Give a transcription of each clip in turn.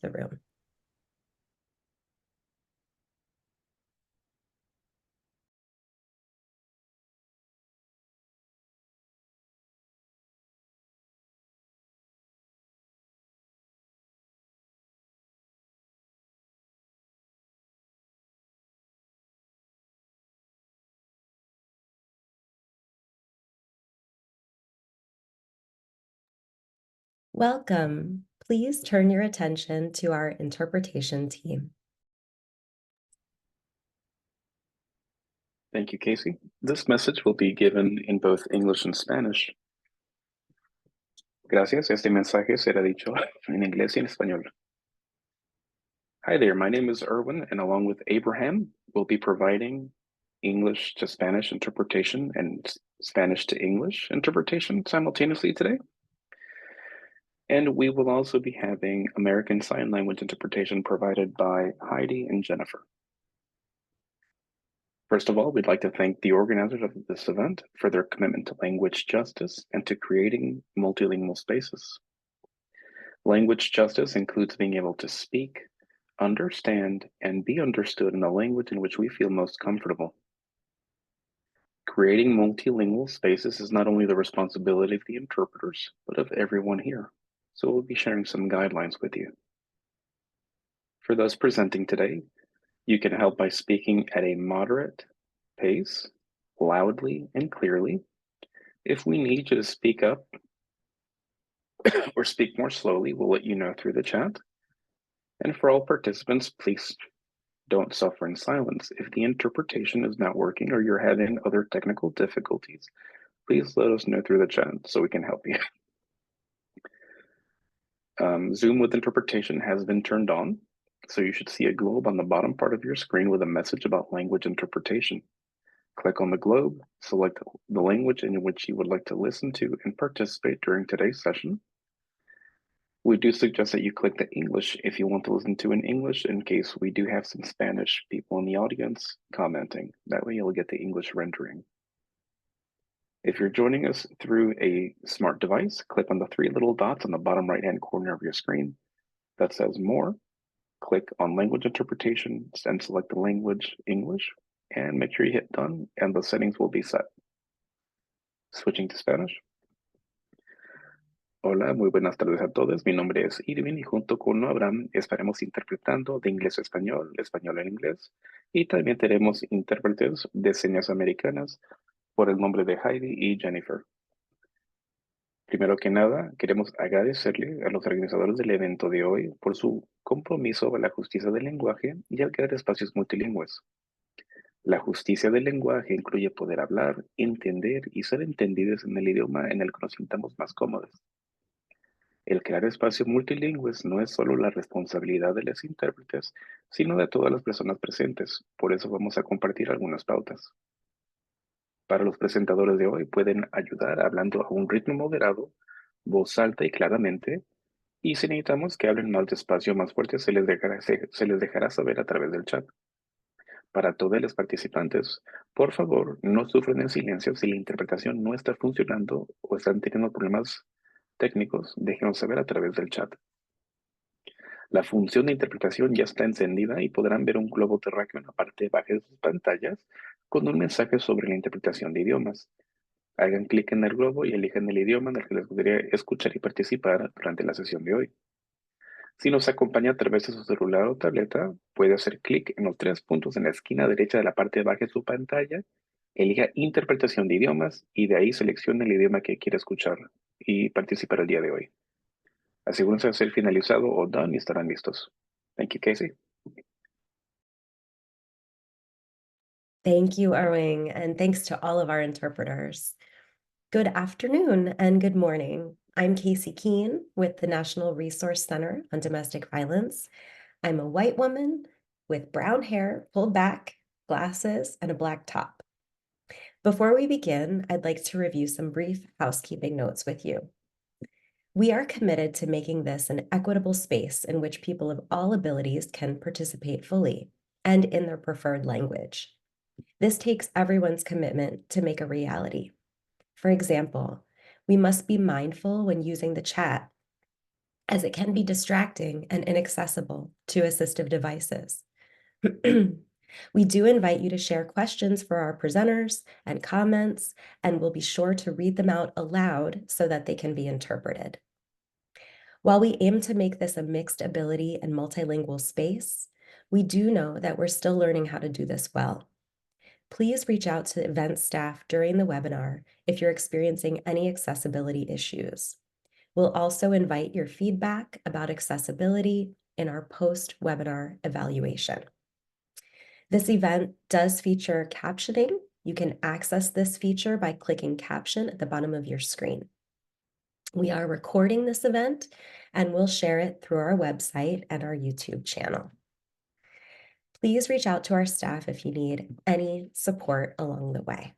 into the room. Welcome. Please turn your attention to our interpretation team. Thank you, Casey. This message will be given in both English and Spanish. Gracias. Este mensaje será dicho en inglés y en español. Hi there, my name is Erwin, and along with Abraham, we'll be providing English to Spanish interpretation and Spanish to English interpretation simultaneously today. And we will also be having American Sign Language interpretation provided by Heidi and Jennifer. First of all, we'd like to thank the organizers of this event for their commitment to language justice and to creating multilingual spaces. Language justice includes being able to speak, understand, and be understood in the language in which we feel most comfortable. Creating multilingual spaces is not only the responsibility of the interpreters, but of everyone here. So we'll be sharing some guidelines with you. For those presenting today, you can help by speaking at a moderate pace, loudly and clearly. If we need you to speak up or speak more slowly, we'll let you know through the chat. And for all participants, please don't suffer in silence. If the interpretation is not working or you're having other technical difficulties, please let us know through the chat so we can help you. Zoom with interpretation has been turned on, so you should see a globe on the bottom part of your screen with a message about language interpretation. Click on the globe, select the language in which you would like to listen to and participate during today's session. We do suggest that you click the English if you want to listen to in English, in case we do have some Spanish people in the audience commenting. That way you'll get the English rendering. If you're joining us through a smart device, click on the three little dots on the bottom right-hand corner of your screen that says More. Click on Language Interpretation and select the language English, and make sure you hit Done, and the settings will be set. Switching to Spanish. Hola, muy buenas tardes a todos. Mi nombre es Irvin y junto con Abraham estaremos interpretando de inglés a español, español a inglés, y también tenemos intérpretes de señas americanas por el nombre de Heidi y Jennifer. Primero que nada, queremos agradecerle a los organizadores del evento de hoy por su compromiso con la justicia del lenguaje y al crear espacios multilingües. La justicia del lenguaje incluye poder hablar, entender y ser entendidos en el idioma en el que nos sintamos más cómodos. El crear espacios multilingües no es solo la responsabilidad de los intérpretes, sino de todas las personas presentes. Por eso vamos a compartir algunas pautas. Para los presentadores de hoy pueden ayudar hablando a un ritmo moderado, voz alta y claramente, y si necesitamos que hablen más despacio o más fuerte, se les dejará saber a través del chat. Para todos los participantes, por favor, no sufran en silencio si la interpretación no está funcionando o están teniendo problemas técnicos, déjenos saber a través del chat. La función de interpretación ya está encendida y podrán ver un globo terráqueo en la parte baja de sus pantallas con un mensaje sobre la interpretación de idiomas. Hagan clic en el globo y elijan el idioma en el que les gustaría escuchar y participar durante la sesión de hoy. Si nos acompaña a través de su celular o tableta, puede hacer clic en los tres puntos en la esquina derecha de la parte baja de su pantalla, elija interpretación de idiomas y de ahí seleccione el idioma que quiere escuchar y participar el día de hoy. Asegúrense de ser finalizado o done y estarán listos. Thank you, Casey. Thank you, Erwin, and thanks to all of our interpreters. Good afternoon and good morning. I'm Casey Keene with the National Resource Center on Domestic Violence. I'm a white woman with brown hair pulled back, glasses, and a black top. Before we begin, I'd like to review some brief housekeeping notes with you. We are committed to making this an equitable space in which people of all abilities can participate fully and in their preferred language. This takes everyone's commitment to make a reality. For example, we must be mindful when using the chat as it can be distracting and inaccessible to assistive devices. We do invite you to share questions for our presenters and comments, and we'll be sure to read them out aloud so that they can be interpreted. While we aim to make this a mixed ability and multilingual space, we do know that we're still learning how to do this well. Please reach out to event staff during the webinar if you're experiencing any accessibility issues. We'll also invite your feedback about accessibility in our post-webinar evaluation. This event does feature captioning. You can access this feature by clicking caption at the bottom of your screen. We are recording this event and we'll share it through our website and our YouTube channel. Please reach out to our staff if you need any support along the way.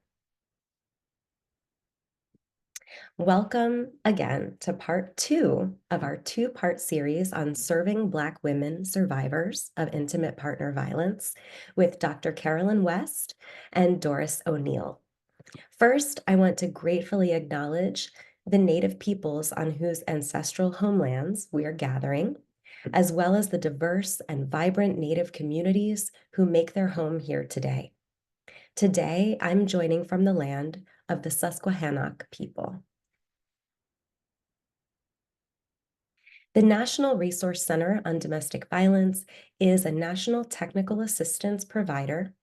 Welcome again to part 2 of our 2-part series on serving Black women survivors of intimate partner violence with Dr. Carolyn West and Doris O'Neill. First, I want to gratefully acknowledge the Native peoples on whose ancestral homelands we are gathering, as well as the diverse and vibrant Native communities who make their home here today. Today, I'm joining from the land of the Susquehannock people. The National Resource Center on Domestic Violence is a national technical assistance provider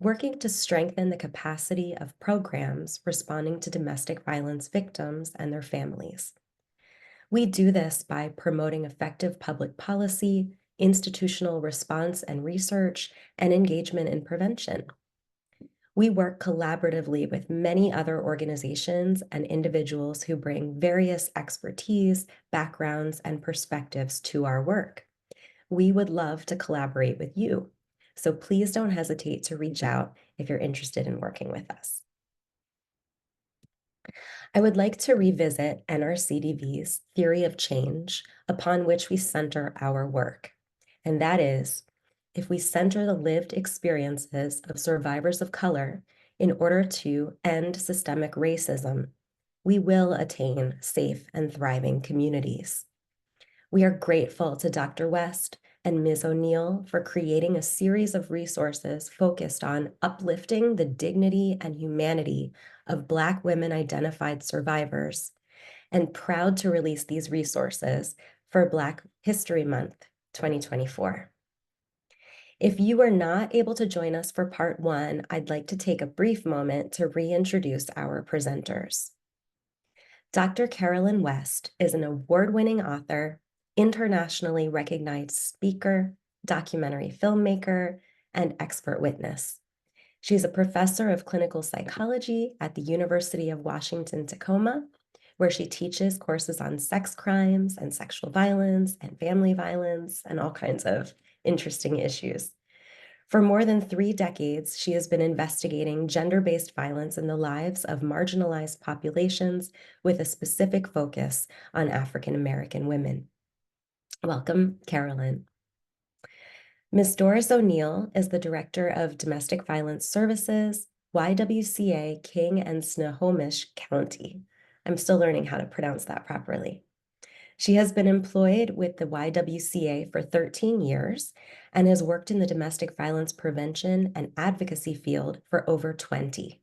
working to strengthen the capacity of programs responding to domestic violence victims and their families. We do this by promoting effective public policy, institutional response and research, and engagement in prevention. We work collaboratively with many other organizations and individuals who bring various expertise, backgrounds, and perspectives to our work. We would love to collaborate with you, so please don't hesitate to reach out if you're interested in working with us. I would like to revisit NRCDV's theory of change upon which we center our work, and that is, if we center the lived experiences of survivors of color in order to end systemic racism, we will attain safe and thriving communities. We are grateful to Dr. West and Ms. O'Neill for creating a series of resources focused on uplifting the dignity and humanity of Black women identified survivors, and proud to release these resources for Black History Month 2024. If you were not able to join us for part 1, I'd like to take a brief moment to reintroduce our presenters. Dr. Carolyn West is an award-winning author, internationally recognized speaker, documentary filmmaker, and expert witness. She's a professor of clinical psychology at the University of Washington-Tacoma, where she teaches courses on sex crimes and sexual violence and family violence and all kinds of interesting issues. For more than 3 decades, she has been investigating gender-based violence in the lives of marginalized populations with a specific focus on African American women. Welcome, Carolyn. Ms. Doris O'Neill is the Director of Domestic Violence Services, YWCA King and Snohomish County. I'm still learning how to pronounce that properly. She has been employed with the YWCA for 13 years and has worked in the domestic violence prevention and advocacy field for over 20.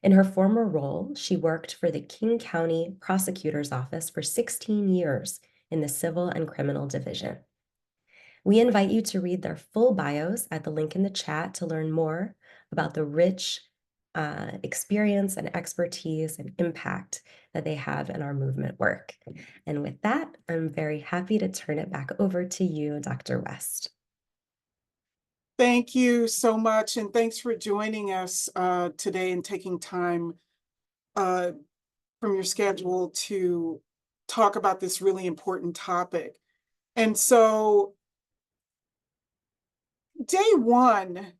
In her former role, she worked for the King County Prosecutor's Office for 16 years in the Civil and Criminal Division. We invite you to read their full bios at the link in the chat to learn more about the rich experience and expertise and impact that they have in our movement work. And with that, I'm very happy to turn it back over to you, Dr. West. Thank you so much, and thanks for joining us today and taking time from your schedule to talk about this really important topic. And so, day 1,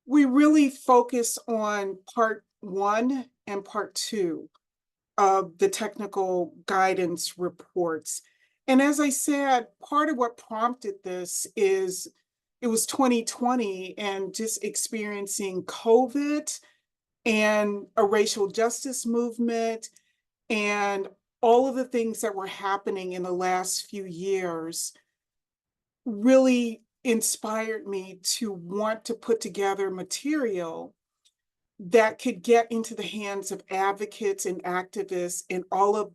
we really focus on part 1 and part 2 of the technical guidance reports. And as I said, part of what prompted this is it was 2020 and just experiencing COVID and a racial justice movement and all of the things that were happening in the last few years really inspired me to want to put together material that could get into the hands of advocates and activists and all of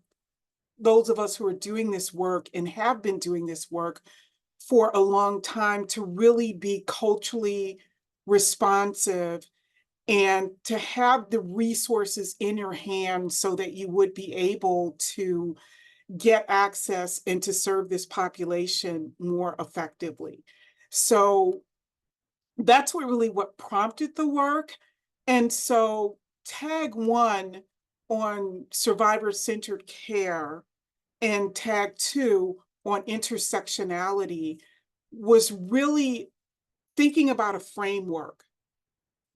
those of us who are doing this work and have been doing this work for a long time, to really be culturally responsive and to have the resources in your hand so that you would be able to get access and to serve this population more effectively. So that's what prompted the work. And so tag 1 on survivor-centered care and tag 2 on intersectionality was really thinking about a framework,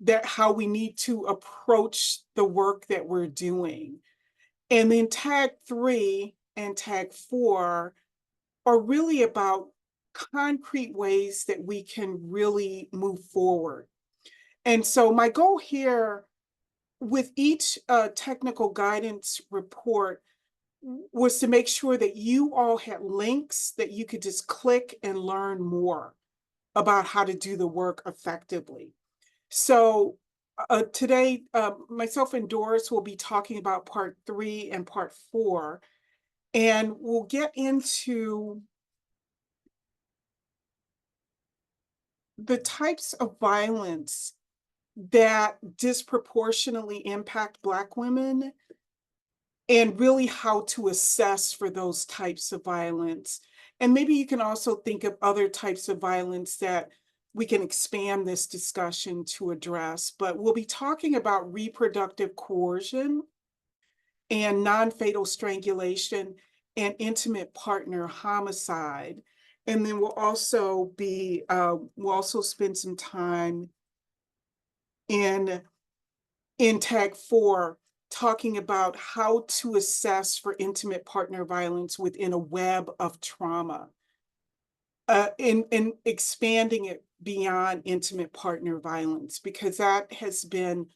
that how we need to approach the work that we're doing. And then tag 3 and tag 4 are really about concrete ways that we can really move forward. And so my goal here with each technical guidance report was to make sure that you all had links that you could just click and learn more about how to do the work effectively. So today, myself and Doris will be talking about part 3 and part 4, and we'll get into the types of violence that disproportionately impact Black women, and really how to assess for those types of violence. And maybe you can also think of other types of violence that we can expand this discussion to address. But we'll be talking about reproductive coercion and non-fatal strangulation and intimate partner homicide. And then we'll also spend some time in tag 4, talking about how to assess for intimate partner violence within a web of trauma, and expanding it beyond intimate partner violence, because that has been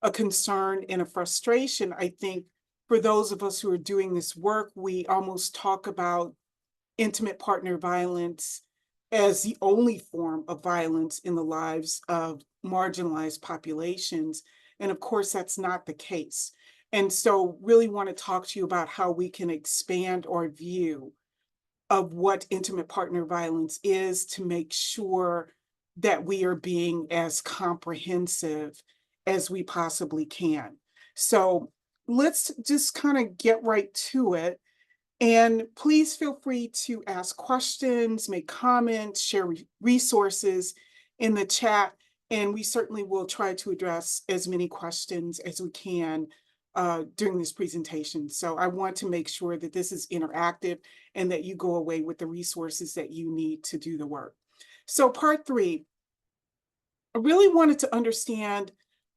a concern and a frustration. I think for those of us who are doing this work, we almost talk about intimate partner violence as the only form of violence in the lives of marginalized populations. And of course, that's not the case. And so really want to talk to you about how we can expand our view of what intimate partner violence is, to make sure that we are being as comprehensive as we possibly can. So let's just kind of get right to it. And please feel free to ask questions, make comments, share resources in the chat, and we certainly will try to address as many questions as we can during this presentation. So I want to make sure that this is interactive and that you go away with the resources that you need to do the work. So part 3, I really wanted to understand,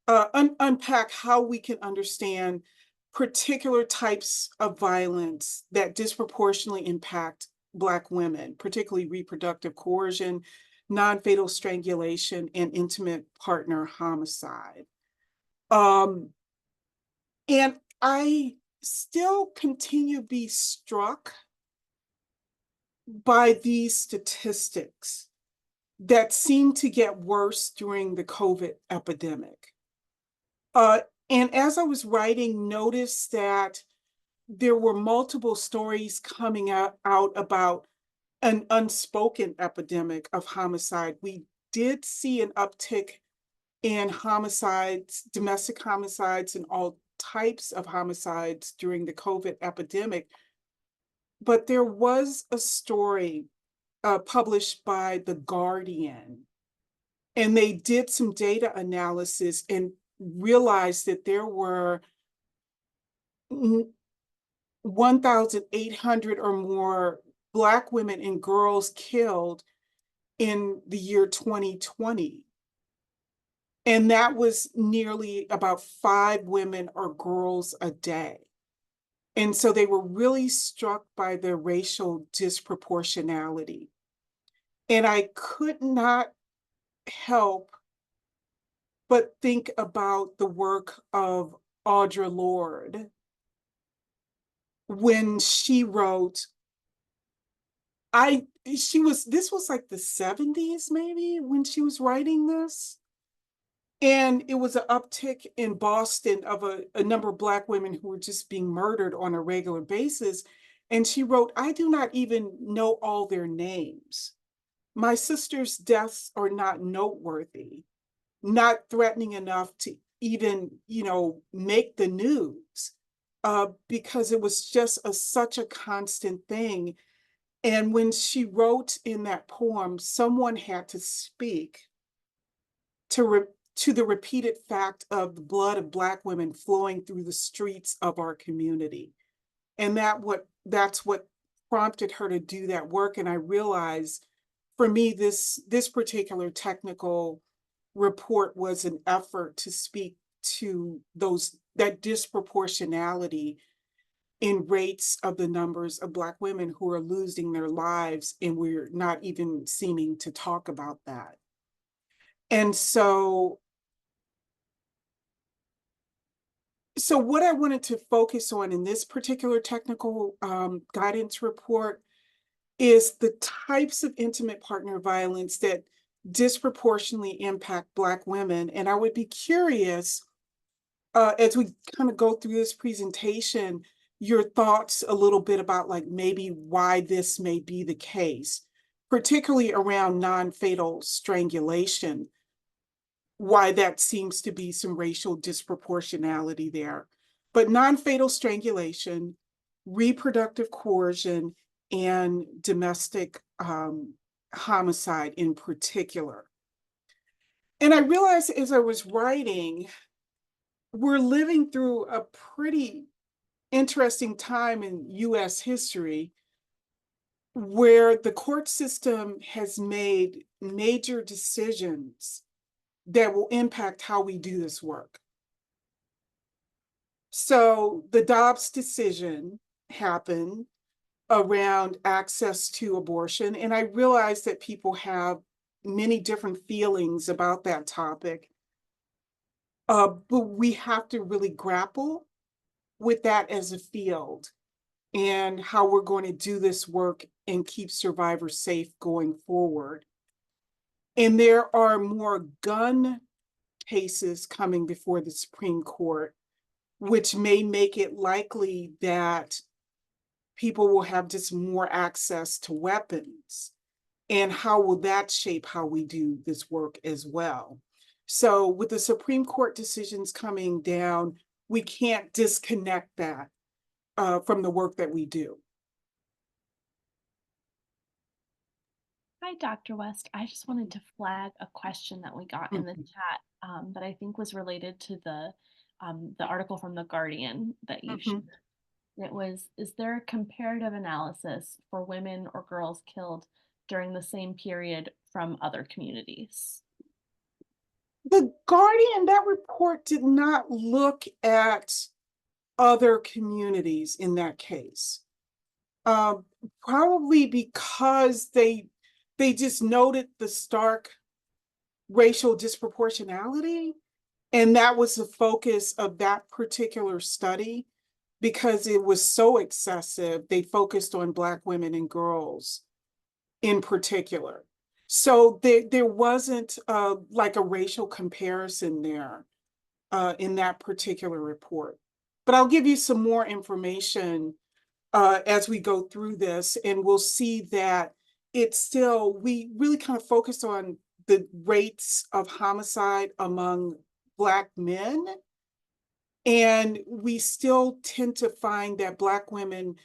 unpack how we can understand particular types of violence that disproportionately impact Black women, particularly reproductive coercion, non-fatal strangulation, and intimate partner homicide. And I still continue to be struck by these statistics that seem to get worse during the COVID epidemic. And as I was writing, noticed that there were multiple stories coming out about an unspoken epidemic of homicide. We did see an uptick in homicides, domestic homicides, and all types of homicides during the COVID epidemic. But there was a story published by The Guardian, and they did some data analysis and realized that there were 1,800 or more Black women and girls killed in the year 2020. And that was nearly about 5 women or girls a day. And so they were really struck by the racial disproportionality. And I could not help but think about the work of Audre Lorde, when she wrote, this was like the 70s maybe when she was writing this. And it was an uptick in Boston of a number of Black women who were just being murdered on a regular basis. And she wrote, I do not even know all their names. My sister's deaths are not noteworthy, not threatening enough to even, make the news, because it was just such a constant thing. And when she wrote in that poem, someone had to speak to the repeated fact of the blood of Black women flowing through the streets of our community. And that's what prompted her to do that work. And I realized, for me, this particular technical report was an effort to speak to that disproportionality in rates of the numbers of Black women who are losing their lives, and we're not even seeming to talk about that. And so what I wanted to focus on in this particular technical guidance report is the types of intimate partner violence that disproportionately impact Black women. And I would be curious, as we kind of go through this presentation, your thoughts a little bit about like maybe why this may be the case, particularly around non-fatal strangulation, why that seems to be some racial disproportionality there. But non-fatal strangulation, reproductive coercion, and domestic homicide in particular. And I realized as I was writing, we're living through a pretty interesting time in US history where the court system has made major decisions that will impact how we do this work. So the Dobbs decision happened around access to abortion, and I realized that people have many different feelings about that topic, but we have to really grapple with that as a field and how we're going to do this work and keep survivors safe going forward. And there are more gun cases coming before the Supreme Court, which may make it likely that people will have just more access to weapons. And how will that shape how we do this work as well? So with the Supreme Court decisions coming down, we can't disconnect that from the work that we do. Hi, Dr. West. I just wanted to flag a question that we got in the chat that I think was related to the article from The Guardian that you shared. It was, is there a comparative analysis for women or girls killed during the same period from other communities? The Guardian, that report did not look at other communities in that case. Probably because they just noted the stark racial disproportionality, and that was the focus of that particular study. Because it was so excessive, they focused on Black women and girls in particular. So there wasn't like a racial comparison there in that particular report. But I'll give you some more information as we go through this, and we'll see that we really kind of focus on the rates of homicide among Black men. And we still tend to find that Black women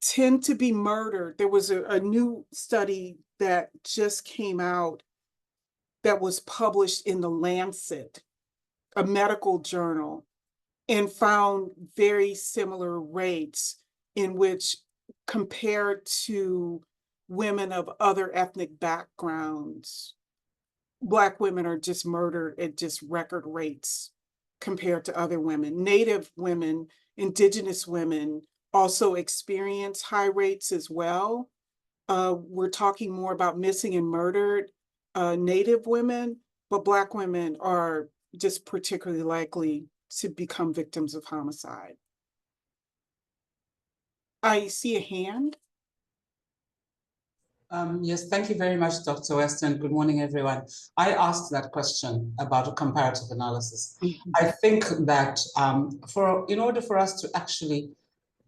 tend to be murdered. There was a new study that just came out that was published in the Lancet, a medical journal, and found very similar rates in which, compared to women of other ethnic backgrounds, Black women are just murdered at just record rates compared to other women. Native women, Indigenous women also experience high rates as well. We're talking more about missing and murdered Native women, but Black women are just particularly likely to become victims of homicide. I see a hand. Yes, thank you very much, Dr. Weston. Good morning, everyone. I asked that question about a comparative analysis. I think that in order for us to actually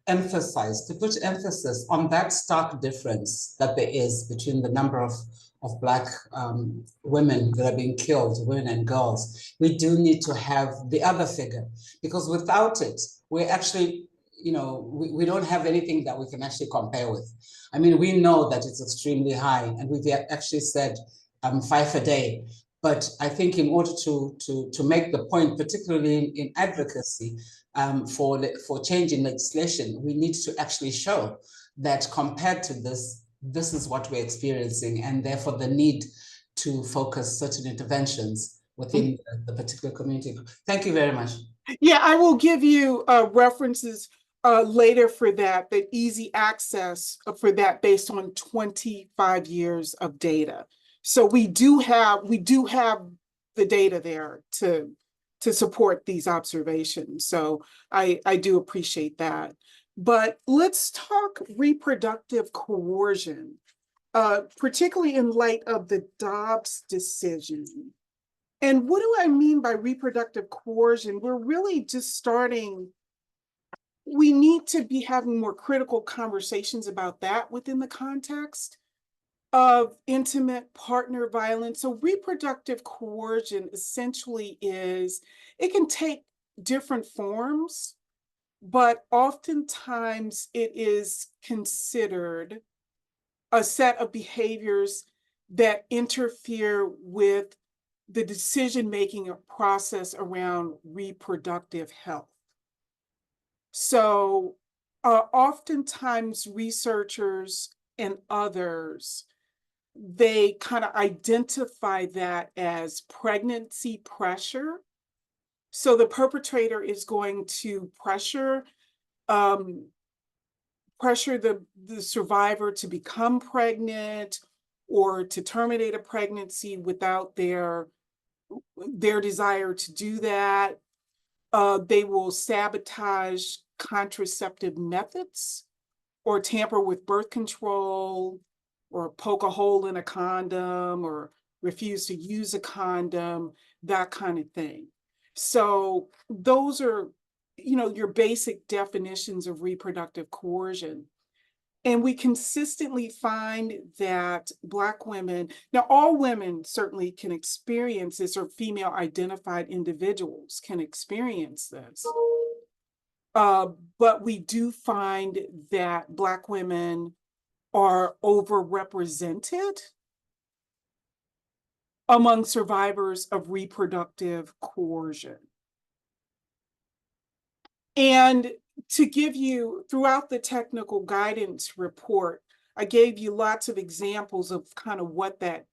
to put emphasis on that stark difference that there is between the number of Black women that are being killed, women and girls, we do need to have the other figure, because without it, we're actually, we don't have anything that we can actually compare with. I mean, we know that it's extremely high, and we've actually said 5 a day. But I think in order to make the point, particularly in advocacy, for change in legislation, we need to actually show that compared to this is what we're experiencing, and therefore the need to focus certain interventions within the particular community. Thank you very much. Yeah, I will give you references later for that, the easy access for that based on 25 years of data. So we do have the data there to support these observations. So I do appreciate that. But let's talk reproductive coercion, particularly in light of the Dobbs decision. And what do I mean by reproductive coercion? We're really just starting. We need to be having more critical conversations about that within the context of intimate partner violence. So reproductive coercion essentially it can take different forms, but oftentimes it is considered a set of behaviors that interfere with the decision-making process around reproductive health. So oftentimes researchers and others, they kind of identify that as pregnancy pressure. So the perpetrator is going to pressure the survivor to become pregnant or to terminate a pregnancy without their desire to do that. They will sabotage contraceptive methods or tamper with birth control or poke a hole in a condom or refuse to use a condom, that kind of thing. So those are, your basic definitions of reproductive coercion. And we consistently find that Black women, now all women certainly can experience this, or female identified individuals can experience this. But we do find that Black women are overrepresented among survivors of reproductive coercion. And to give you, throughout the technical guidance report, I gave you lots of examples of kind of what that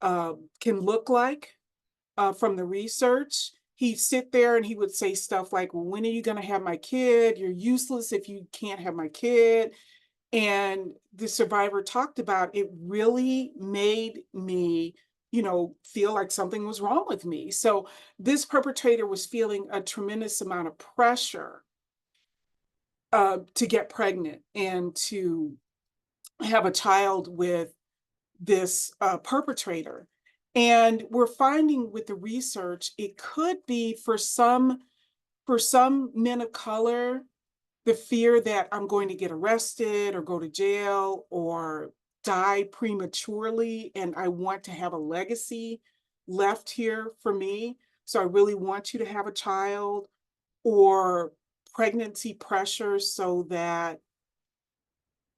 can look like from the research. He'd sit there and he would say stuff like, well, when are you going to have my kid? You're useless if you can't have my kid. And the survivor talked about, it really made me, feel like something was wrong with me. So this perpetrator was feeling a tremendous amount of pressure to get pregnant and to have a child with this perpetrator. And we're finding with the research, it could be for some men of color, the fear that I'm going to get arrested or go to jail or die prematurely, and I want to have a legacy left here for me. So I really want you to have a child, or pregnancy pressure so that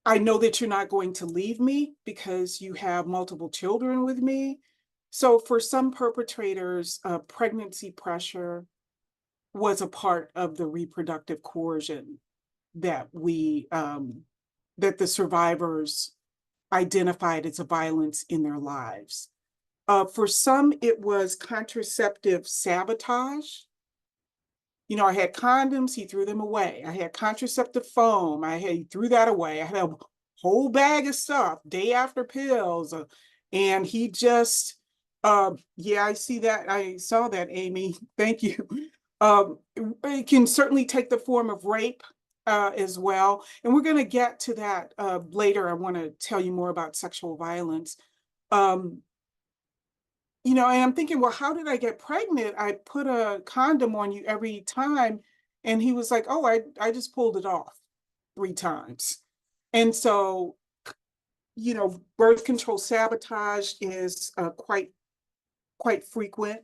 I know that you're not going to leave me because you have multiple children with me. So for some perpetrators, pregnancy pressure was a part of the reproductive coercion that that the survivors identified as a violence in their lives. For some, it was contraceptive sabotage. I had condoms, he threw them away. I had contraceptive foam, he threw that away. I had a whole bag of stuff, day after pills, and he just, yeah, I see that. I saw that, Amy. Thank you. It can certainly take the form of rape, as well. And we're going to get to that later. I want to tell you more about sexual violence. You know, and I'm thinking, well, how did I get pregnant? I put a condom on you every time. And he was like, oh, I just pulled it off 3 times. And so, you know, birth control sabotage is quite frequent.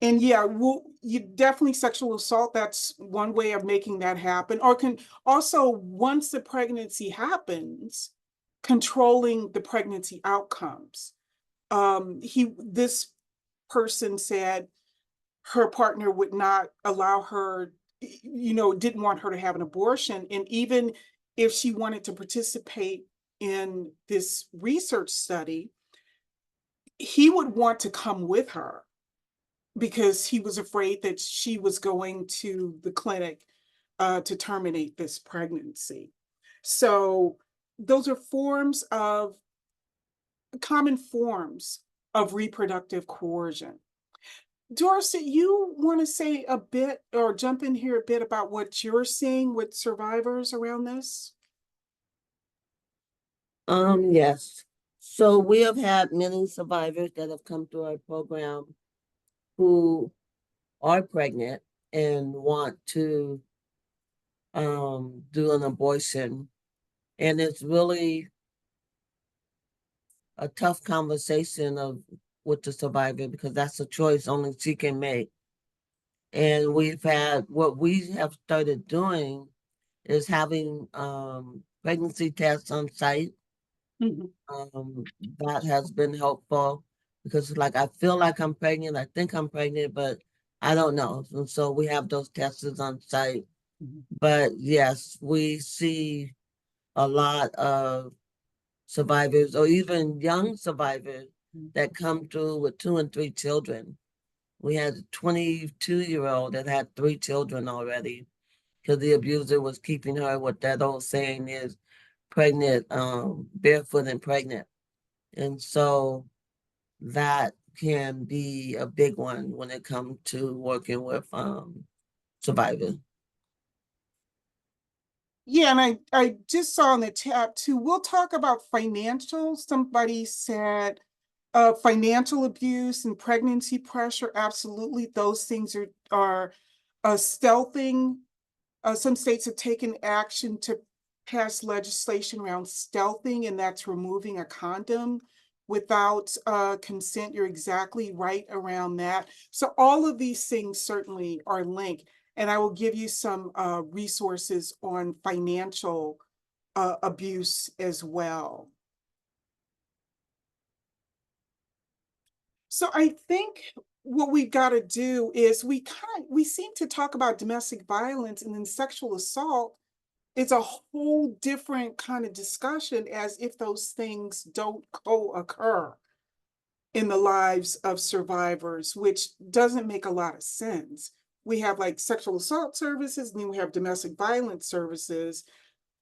And yeah, well, you definitely sexual assault, that's one way of making that happen. Or can also, once the pregnancy happens, controlling the pregnancy outcomes. This person said her partner would not allow her, you know, didn't want her to have an abortion. And even if she wanted to participate in this research study, he would want to come with her because he was afraid that she was going to the clinic to terminate this pregnancy. So those are common forms of reproductive coercion. Dorset, you want to say a bit or jump in here a bit about what you're seeing with survivors around this? Yes. So we have had many survivors that have come through our program who are pregnant and want to do an abortion. And it's really a tough conversation with the survivor because that's a choice only she can make. And what we have started doing is having pregnancy tests on site. That has been helpful because like I feel like I'm pregnant, I think I'm pregnant, but I don't know. And so we have those tests on site. But yes, we see a lot of survivors or even young survivors that come through with 2 and 3 children. We had a 22-year-old that had 3 children already because the abuser was keeping her, what that old saying is, pregnant, barefoot and pregnant. And so that can be a big one when it comes to working with survivors. Yeah, and I just saw in the chat too, we'll talk about financial. Somebody said financial abuse and pregnancy pressure, absolutely. Those things are stealthing. Some states have taken action to pass legislation around stealthing, and that's removing a condom without consent. You're exactly right around that. So all of these things certainly are linked. And I will give you some resources on financial abuse as well. So I think what we've got to do is we seem to talk about domestic violence, and then sexual assault is a whole different kind of discussion, as if those things don't co-occur in the lives of survivors, which doesn't make a lot of sense. We have like sexual assault services, and then we have domestic violence services,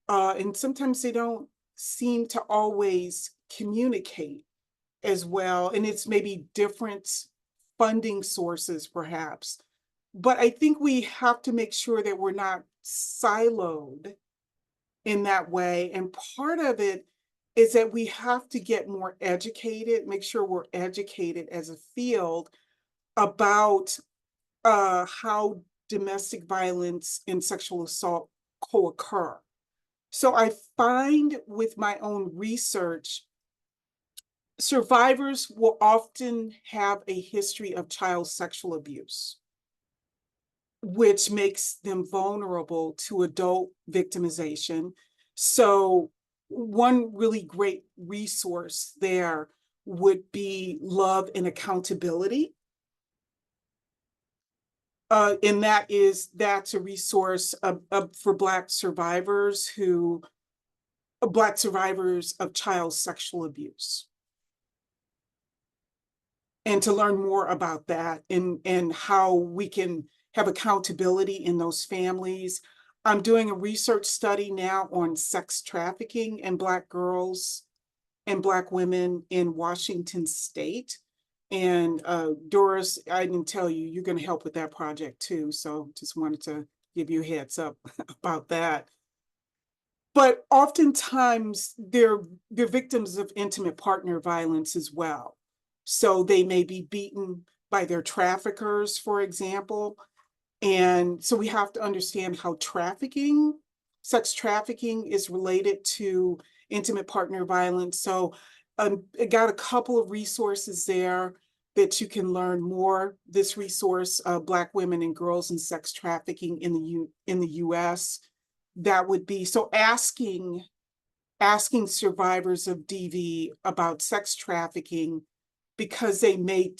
and sometimes they don't seem to always communicate as well. And it's maybe different funding sources, perhaps. But I think we have to make sure that we're not siloed in that way. And part of it is that we have to get more educated, make sure we're educated as a field about how domestic violence and sexual assault co-occur. So I find with my own research, survivors will often have a history of child sexual abuse, which makes them vulnerable to adult victimization. So one really great resource there would be Love and Accountability. And that's a resource for Black survivors of child sexual abuse. And to learn more about that and how we can have accountability in those families. I'm doing a research study now on sex trafficking and Black girls and Black women in Washington State. And Doris, I didn't tell you, you're going to help with that project too. So just wanted to give you a heads up about that. But oftentimes they're victims of intimate partner violence as well. So they may be beaten by their traffickers, for example. And so we have to understand how sex trafficking is related to intimate partner violence. So I got a couple of resources there that you can learn more. This resource, Black Women and Girls in Sex Trafficking in the US. That would be, so asking survivors of DV about sex trafficking, because they may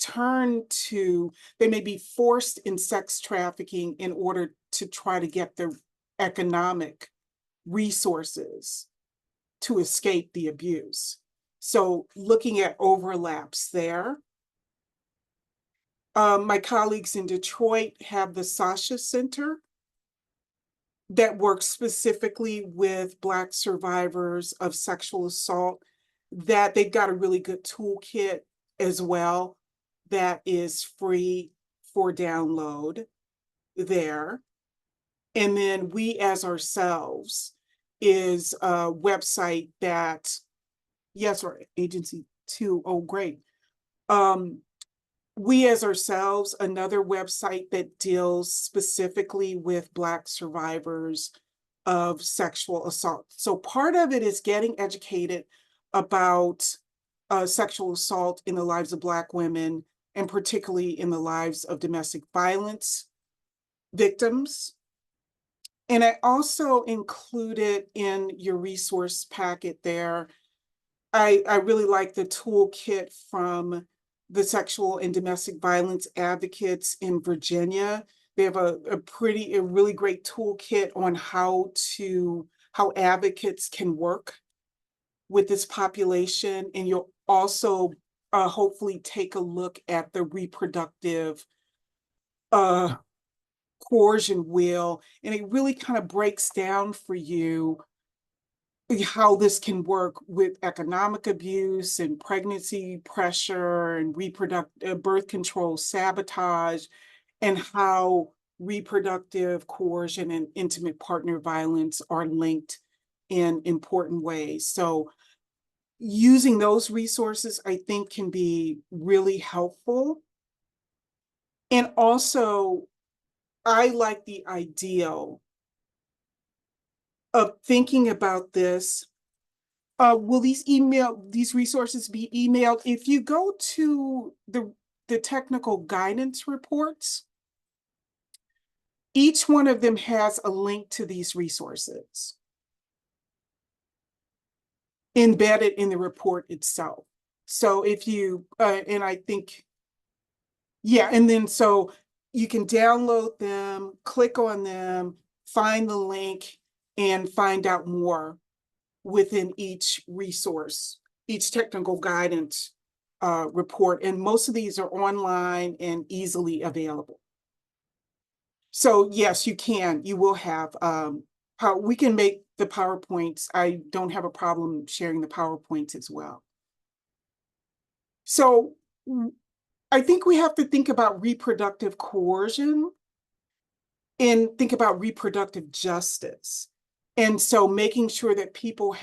be forced in sex trafficking in order to try to get their economic resources to escape the abuse. So looking at overlaps there. My colleagues in Detroit have the Sasha Center that works specifically with Black survivors of sexual assault, that they've got a really good toolkit as well that is free for download there. And then We As Ourselves is a website that, yes, or agency too. Oh, great. We As Ourselves, another website that deals specifically with Black survivors of sexual assault. So part of it is getting educated about sexual assault in the lives of Black women, and particularly in the lives of domestic violence victims. And I also included in your resource packet there, I really like the toolkit from the sexual and domestic violence advocates in Virginia. They have a really great toolkit on how advocates can work with this population. And you'll also hopefully take a look at the reproductive coercion wheel, and it really kind of breaks down for you how this can work with economic abuse and pregnancy pressure and reproductive birth control sabotage, and how reproductive coercion and intimate partner violence are linked in important ways. So using those resources, I think, can be really helpful. And also, I like the ideal of thinking about this. Will these resources be emailed? If you go to the technical guidance reports, each one of them has a link to these resources embedded in the report itself. So if you, and I think, yeah, and then so you can download them, click on them, find the link, and find out more within each resource, each technical guidance report. And most of these are online and easily available. So yes, you will have, how we can make the PowerPoints. I don't have a problem sharing the PowerPoints as well. So I think we have to think about reproductive coercion and think about reproductive justice. And so making sure that people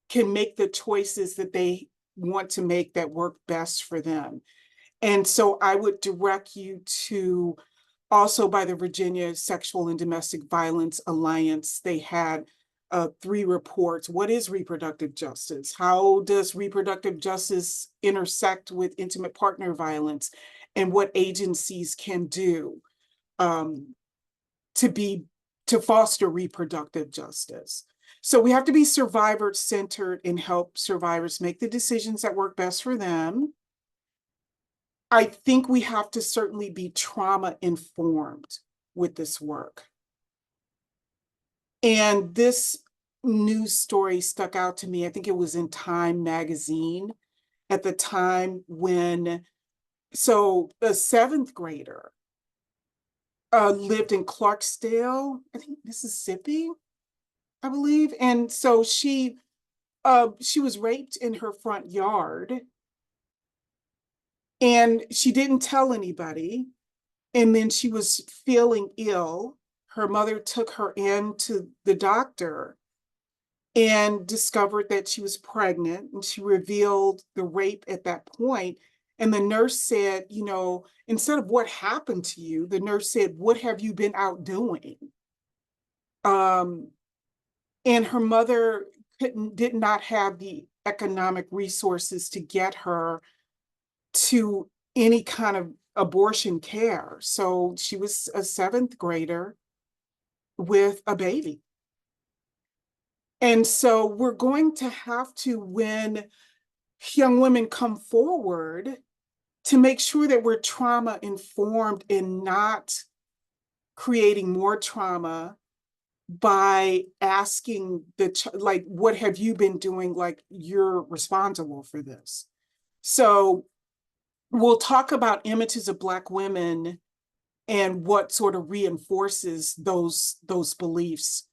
can make the choices that they want to make that work best for them. And so I would direct you to, also by the Virginia Sexual and Domestic Violence Alliance, they had 3 reports. What is reproductive justice? How does reproductive justice intersect with intimate partner violence? And what agencies can do to foster reproductive justice? So we have to be survivor-centered and help survivors make the decisions that work best for them. I think we have to certainly be trauma-informed with this work. And this news story stuck out to me. I think it was in Time magazine at the time when, so a 7th grader lived in Clarksdale, I think Mississippi, I believe. And so she was raped in her front yard. And she didn't tell anybody. And then she was feeling ill. Her mother took her in to the doctor and discovered that she was pregnant, and she revealed the rape at that point. And the nurse said, you know, instead of what happened to you, the nurse said, what have you been out doing? And her mother did not have the economic resources to get her to any kind of abortion care. So she was a 7th grader with a baby. And so we're going to have to, when young women come forward, to make sure that we're trauma informed and not creating more trauma by asking like, what have you been doing? Like, you're responsible for this. So we'll talk about images of Black women and what sort of reinforces those beliefs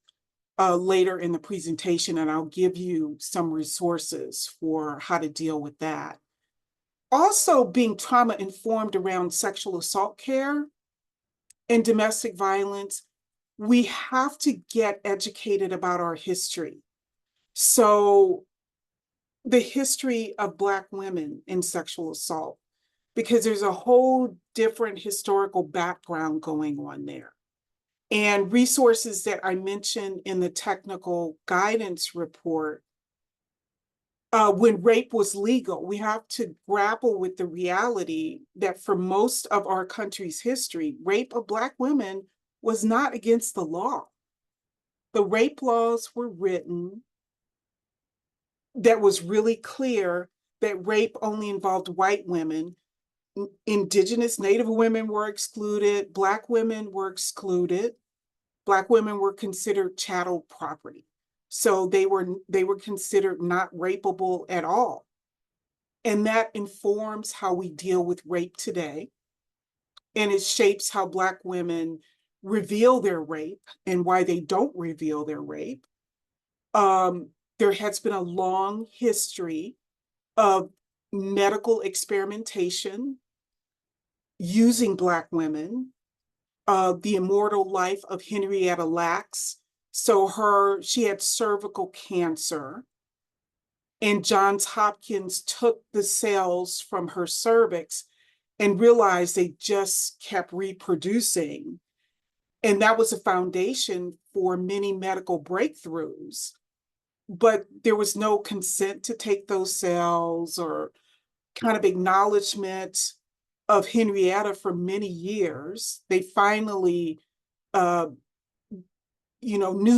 later in the presentation, and I'll give you some resources for how to deal with that. Also, being trauma informed around sexual assault care and domestic violence, we have to get educated about our history. So the history of Black women in sexual assault, because there's a whole different historical background going on there. And resources that I mentioned in the technical guidance report, when rape was legal, we have to grapple with the reality that for most of our country's history, rape of Black women was not against the law. The rape laws were written that was really clear that rape only involved white women. Indigenous Native women were excluded, Black women were excluded. Black women were considered chattel property. So they were considered not rapeable at all. And that informs how we deal with rape today. And it shapes how Black women reveal their rape and why they don't reveal their rape. There has been a long history of medical experimentation using Black women. The Immortal Life of Henrietta Lacks. So she had cervical cancer, and Johns Hopkins took the cells from her cervix and realized they just kept reproducing. And that was a foundation for many medical breakthroughs. But there was no consent to take those cells or kind of acknowledgement of Henrietta for many years. They finally knew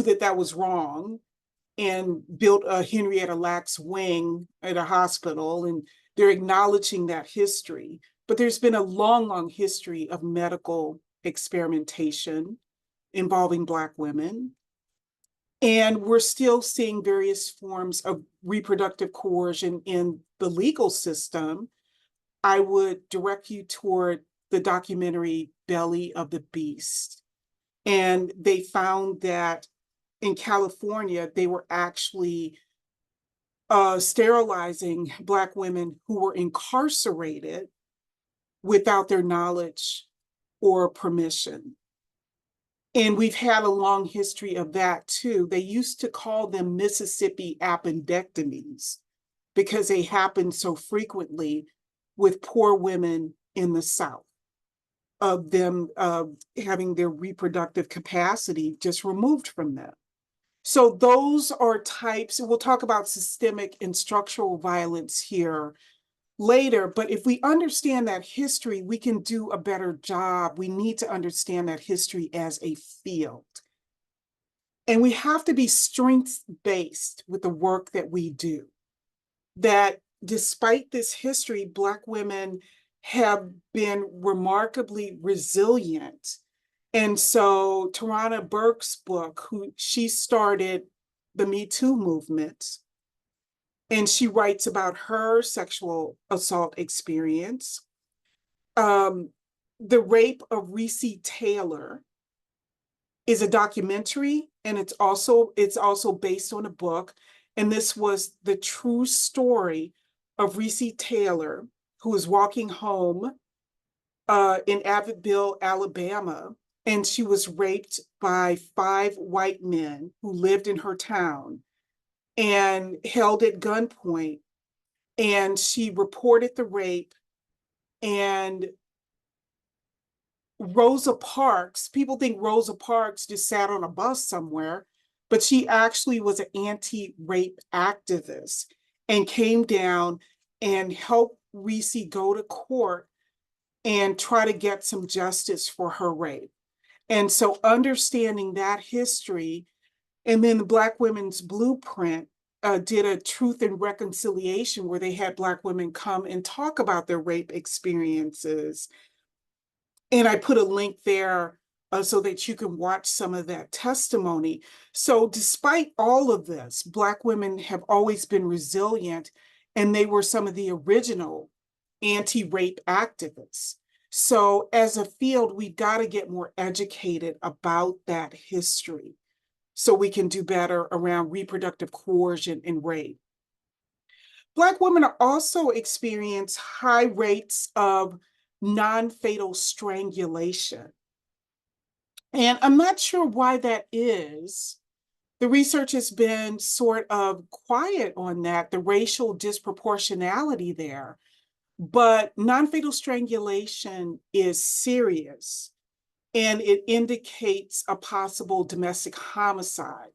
that that was wrong and built a Henrietta Lacks wing at a hospital, and they're acknowledging that history. But there's been a long, long history of medical experimentation involving Black women. And we're still seeing various forms of reproductive coercion in the legal system. I would direct you toward the documentary Belly of the Beast. And they found that in California, they were actually sterilizing Black women who were incarcerated without their knowledge or permission. And we've had a long history of that too. They used to call them Mississippi appendectomies because they happened so frequently with poor women in the South, of them having their reproductive capacity just removed from them. So those are types, we'll talk about systemic and structural violence here later, but if we understand that history, we can do a better job. We need to understand that history as a field. And we have to be strengths-based with the work that we do. That despite this history, Black women have been remarkably resilient. And so Tarana Burke's book, she started the Me Too movement, and she writes about her sexual assault experience. The Rape of Recy Taylor is a documentary, and it's also based on a book. And this was the true story of Recy Taylor, who was walking home in Abbeville, Alabama, and she was raped by 5 white men who lived in her town and held at gunpoint. And she reported the rape, and Rosa Parks, people think Rosa Parks just sat on a bus somewhere, but she actually was an anti-rape activist and came down and helped Reese go to court and try to get some justice for her rape. And so understanding that history, and then the Black Women's Blueprint did a truth and reconciliation where they had Black women come and talk about their rape experiences. And I put a link there so that you can watch some of that testimony. So despite all of this, Black women have always been resilient, and they were some of the original anti-rape activists. So as a field, we've got to get more educated about that history so we can do better around reproductive coercion and rape. Black women also experience high rates of non-fatal strangulation. And I'm not sure why that is. The research has been sort of quiet on that, the racial disproportionality there. But non-fatal strangulation is serious, and it indicates a possible domestic homicide.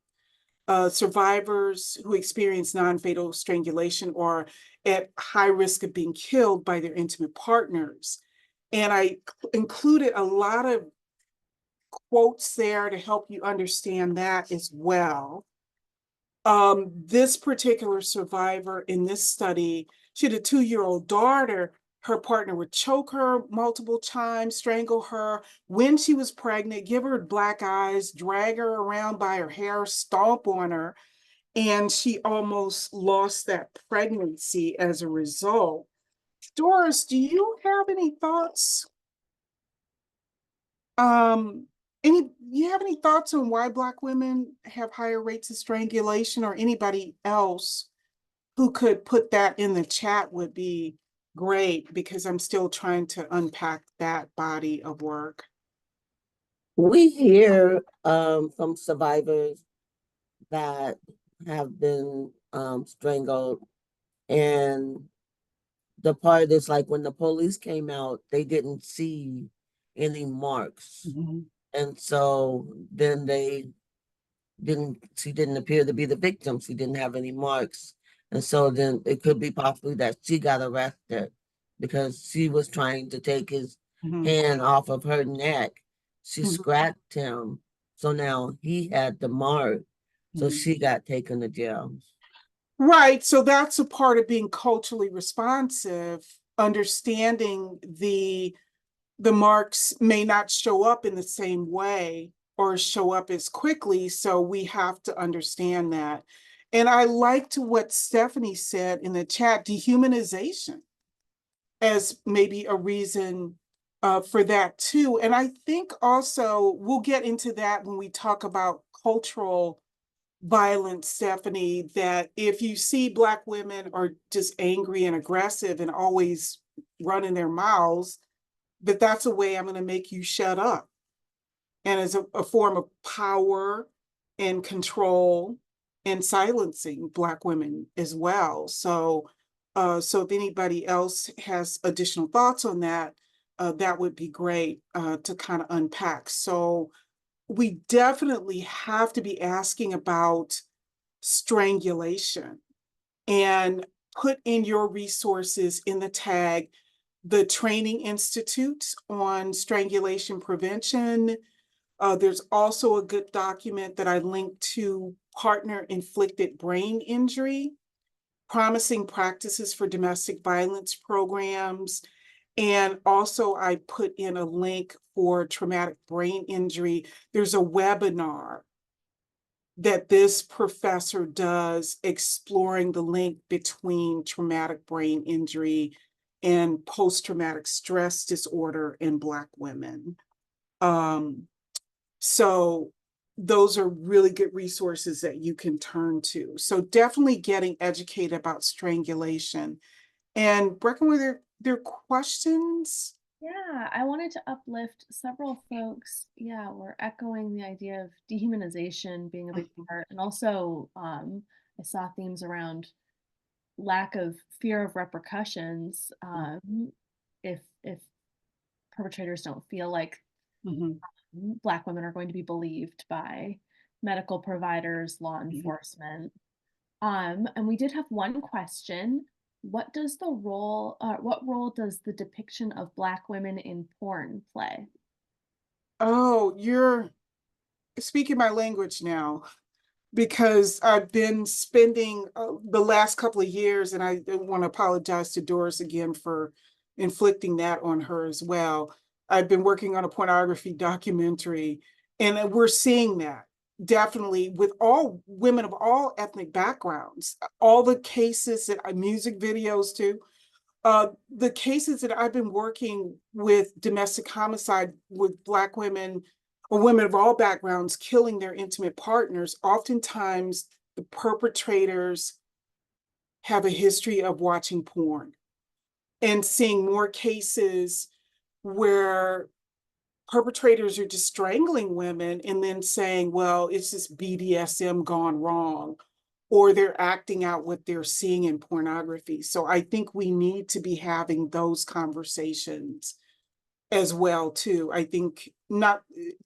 Survivors who experience non-fatal strangulation are at high risk of being killed by their intimate partners. And I included a lot of quotes there to help you understand that as well. This particular survivor in this study, she had a 2-year-old daughter. Her partner would choke her multiple times, strangle her when she was pregnant, give her black eyes, drag her around by her hair, stomp on her, and she almost lost that pregnancy as a result. Doris, do you have any thoughts? You have any thoughts on why Black women have higher rates of strangulation, or anybody else who could put that in the chat would be great, because I'm still trying to unpack that body of work. We hear from survivors that have been strangled, and the part is like when the police came out, they didn't see any marks. And so then she didn't appear to be the victim. She didn't have any marks. And so then it could be possibly that she got arrested because she was trying to take his hand off of her neck. She scratched him. So now he had the mark. So she got taken to jail. Right. So that's a part of being culturally responsive, understanding the marks may not show up in the same way or show up as quickly. So we have to understand that. And I liked what Stephanie said in the chat, dehumanization as maybe a reason for that too. And I think also we'll get into that when we talk about cultural violence, Stephanie, that if you see Black women are just angry and aggressive and always running their mouths, that's a way I'm going to make you shut up. And as a form of power and control and silencing Black women as well. So if anybody else has additional thoughts on that, that would be great to kind of unpack. So we definitely have to be asking about strangulation, and put in your resources in the tag the Training Institute on Strangulation Prevention. There's also a good document that I linked to, Partner-Inflicted Brain Injury, Promising Practices for Domestic Violence Programs. And also I put in a link for traumatic brain injury. There's a webinar that this professor does exploring the link between traumatic brain injury and post-traumatic stress disorder in Black women. So those are really good resources that you can turn to. So definitely getting educated about strangulation And Brecken, were there questions? Yeah, I wanted to uplift several folks. Yeah, we're echoing the idea of dehumanization being a big part, and also I saw themes around lack of fear of repercussions if perpetrators don't feel like Black women are going to be believed by medical providers, law enforcement. And we did have one question. What role does the depiction of Black women in porn play? Oh, you're speaking my language now, because I've been spending the last couple of years, and I want to apologize to Doris again for inflicting that on her as well. I've been working on a pornography documentary, and we're seeing that definitely with all women of all ethnic backgrounds, all the cases that music videos too. The cases that I've been working with domestic homicide with Black women or women of all backgrounds killing their intimate partners, oftentimes the perpetrators have a history of watching porn, and seeing more cases where perpetrators are just strangling women and then saying, well, it's just BDSM gone wrong, or they're acting out what they're seeing in pornography. So I think we need to be having those conversations as well too. I think not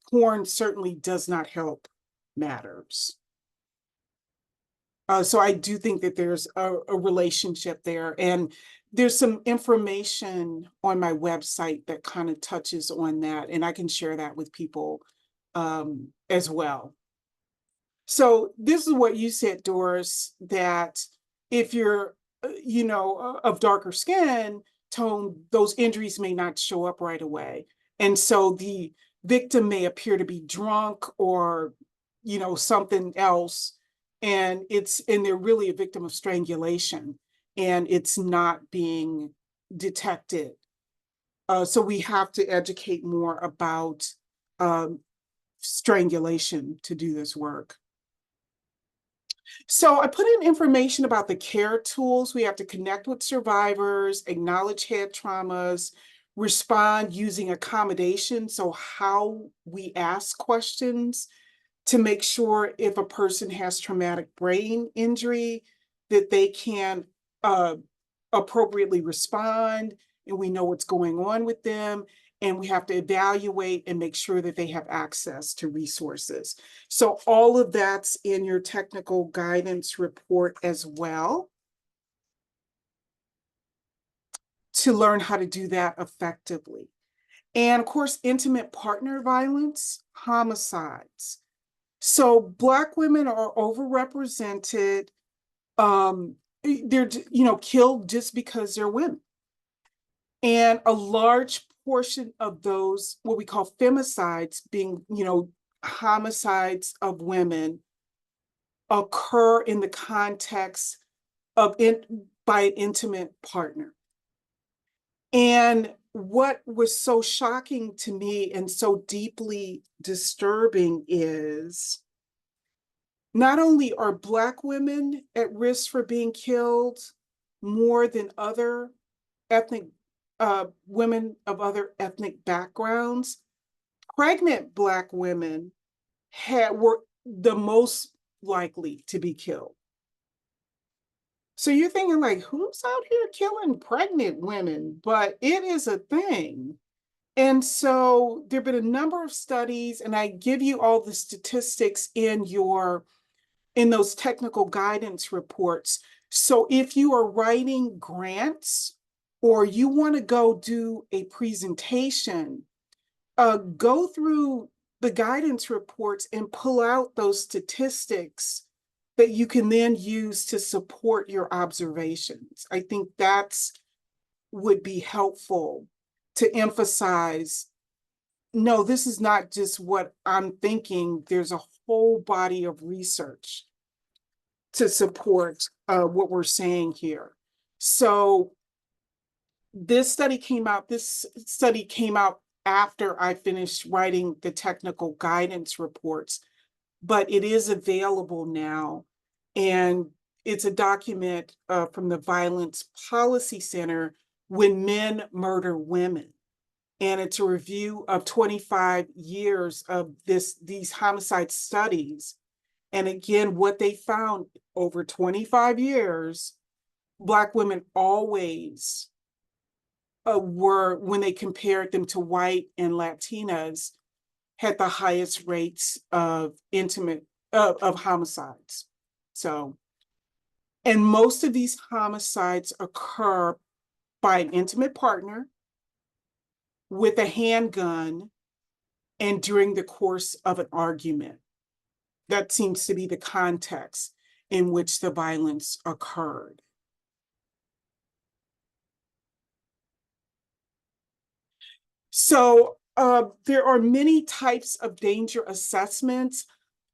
porn certainly does not help matters. So I do think that there's a relationship there, and there's some information on my website that kind of touches on that, and I can share that with people as well. So this is what you said, Doris, that if you're, of darker skin tone, those injuries may not show up right away. And so the victim may appear to be drunk or, something else. And they're really a victim of strangulation, and it's not being detected. So we have to educate more about strangulation to do this work. So I put in information about the care tools. We have to connect with survivors, acknowledge head traumas, respond using accommodation. So how we ask questions to make sure if a person has traumatic brain injury, that they can appropriately respond, and we know what's going on with them. And we have to evaluate and make sure that they have access to resources. So all of that's in your technical guidance report as well, to learn how to do that effectively. And of course, intimate partner violence, homicides. So Black women are overrepresented. They're, killed just because they're women. And a large portion of those, what we call femicides, being, homicides of women, occur in the context of by an intimate partner. And what was so shocking to me and so deeply disturbing is not only are Black women at risk for being killed more than other ethnic women of other ethnic backgrounds, pregnant Black women were the most likely to be killed. So you're thinking like, who's out here killing pregnant women? But it is a thing. And so there have been a number of studies, and I give you all the statistics in those technical guidance reports. So if you are writing grants or you want to go do a presentation, go through the guidance reports and pull out those statistics that you can then use to support your observations. I think that's would be helpful to emphasize, no, this is not just what I'm thinking. There's a whole body of research to support what we're saying here. So this study came out after I finished writing the technical guidance reports, but it is available now. And it's a document from the Violence Policy Center, When Men Murder Women. And it's a review of 25 years of these homicide studies. And again, what they found over 25 years, Black women always were, when they compared them to white and Latinas, had the highest rates of homicides. So, and most of these homicides occur by an intimate partner with a handgun and during the course of an argument. That seems to be the context in which the violence occurred. So there are many types of danger assessments.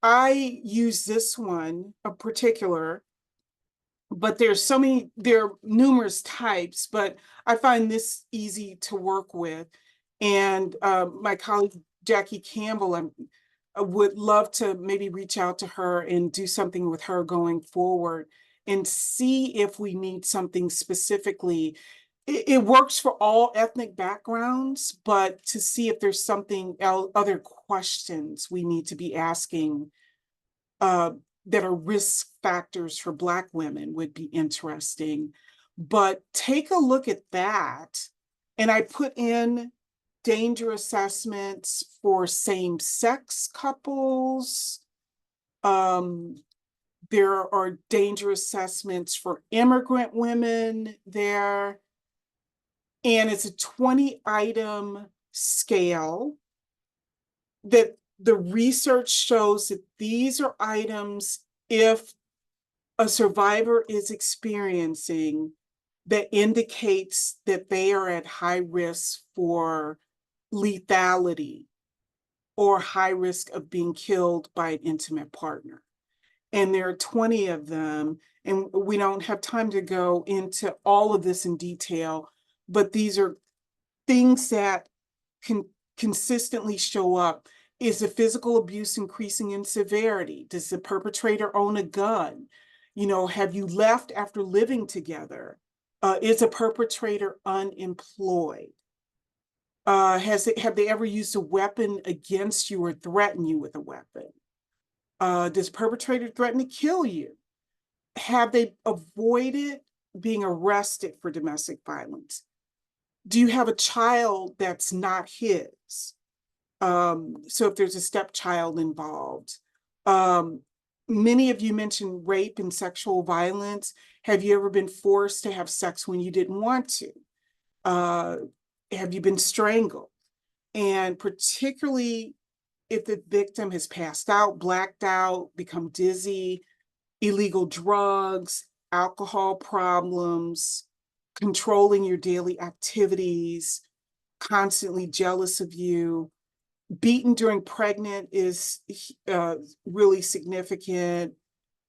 I use this one in particular, but there are numerous types, but I find this easy to work with. And my colleague, Jackie Campbell, I would love to maybe reach out to her and do something with her going forward and see if we need something specifically. It works for all ethnic backgrounds, but to see if there's something else, other questions we need to be asking that are risk factors for Black women would be interesting. But take a look at that. And I put in danger assessments for same-sex couples. There are danger assessments for immigrant women there. And it's a 20-item scale that the research shows that these are items, if a survivor is experiencing, that indicates that they are at high risk for lethality or high risk of being killed by an intimate partner. And there are 20 of them, and we don't have time to go into all of this in detail, but these are things that can consistently show up. Is the physical abuse increasing in severity? Does the perpetrator own a gun? You know, have you left after living together? Is a perpetrator unemployed? Have they ever used a weapon against you or threaten you with a weapon? Does perpetrator threaten to kill you? Have they avoided being arrested for domestic violence? Do you have a child that's not his? So if there's a stepchild involved. Many of you mentioned rape and sexual violence. Have you ever been forced to have sex when you didn't want to? Have you been strangled? And particularly if the victim has passed out, blacked out, become dizzy, illegal drugs, alcohol problems, controlling your daily activities, constantly jealous of you. Beaten during pregnant is really significant.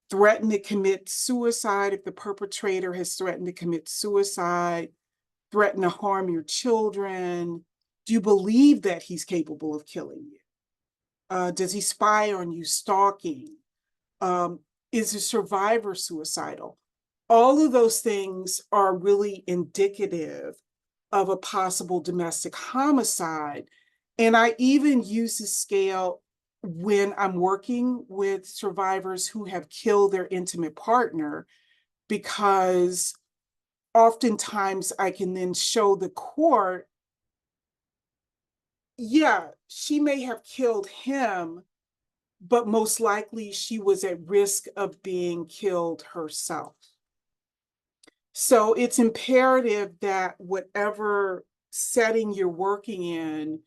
Threaten to commit suicide if the perpetrator has threatened to commit suicide. Threaten to harm your children. Do you believe that he's capable of killing you? Does he spy on you, stalking? Is the survivor suicidal? All of those things are really indicative of a possible domestic homicide. And I even use the scale when I'm working with survivors who have killed their intimate partner, because oftentimes I can then show the court, yeah, she may have killed him, but most likely she was at risk of being killed herself. So it's imperative that whatever setting you're working in,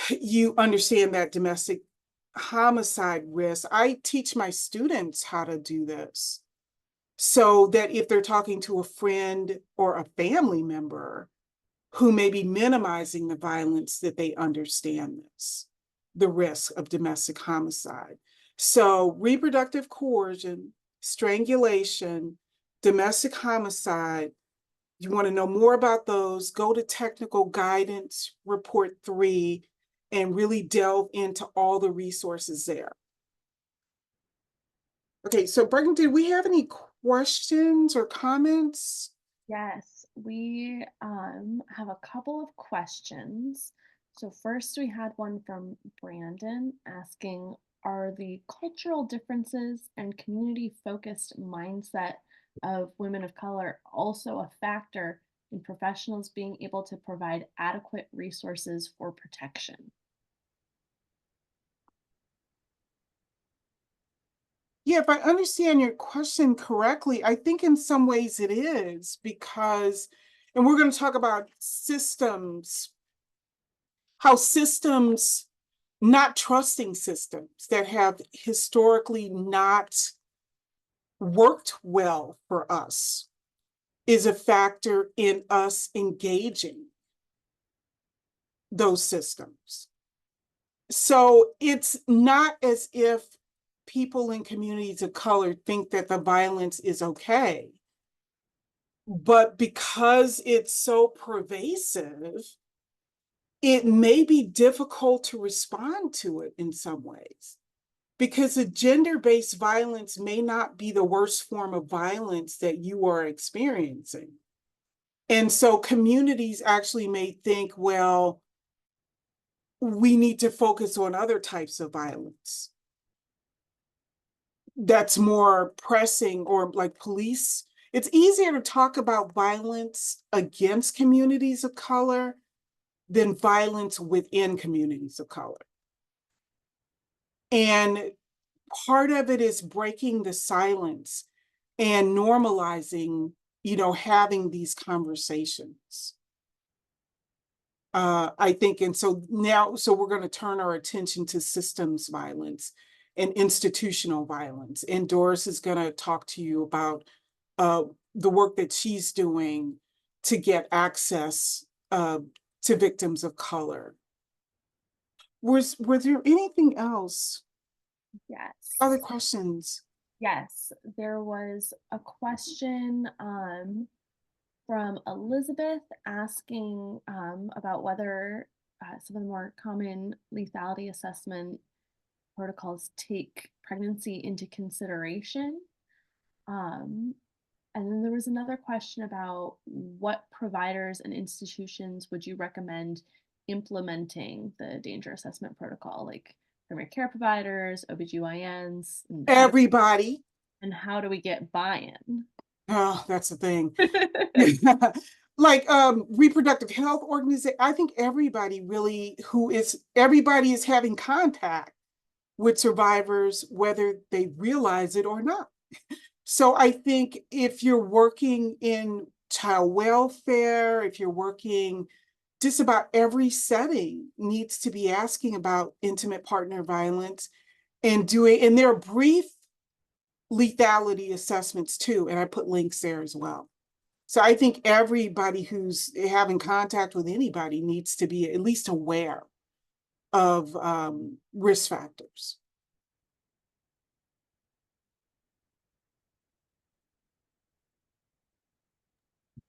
you understand that domestic homicide risk. I teach my students how to do this so that if they're talking to a friend or a family member who may be minimizing the violence, that they understand this, the risk of domestic homicide. So reproductive coercion, strangulation, domestic homicide. You want to know more about those, go to Technical Guidance Report 3 and really delve into all the resources there. Okay, so Bergen, did we have any questions or comments? Yes, we have a couple of questions. So first we had one from Brandon asking, are the cultural differences and community-focused mindset of women of color also a factor in professionals being able to provide adequate resources for protection? Yeah, if I understand your question correctly, I think in some ways it is because, and we're going to talk about systems, how systems, not trusting systems that have historically not worked well for us is a factor in us engaging those systems. So it's not as if people in communities of color think that the violence is okay, but because it's so pervasive, it may be difficult to respond to it in some ways. Because a gender-based violence may not be the worst form of violence that you are experiencing. And so communities actually may think, well, we need to focus on other types of violence that's more pressing, or like police. It's easier to talk about violence against communities of color than violence within communities of color. And part of it is breaking the silence and normalizing, having these conversations. I think, and so now, so we're going to turn our attention to systems violence and institutional violence. And Doris is going to talk to you about the work that she's doing to get access to victims of color. Were there anything else? Yes. Other questions? Yes, there was a question from Elizabeth asking about whether some of the more common lethality assessment protocols take pregnancy into consideration. And then there was another question about what providers and institutions would you recommend implementing the danger assessment protocol, like primary care providers, OBGYNs, Everybody. and how do we get buy-in? Oh, that's the thing. Like reproductive health organization, I think everybody really everybody is having contact with survivors, whether they realize it or not. So I think if you're working in child welfare, if you're working, just about every setting needs to be asking about intimate partner violence and there are brief lethality assessments too. And I put links there as well. So I think everybody who's having contact with anybody needs to be at least aware of risk factors.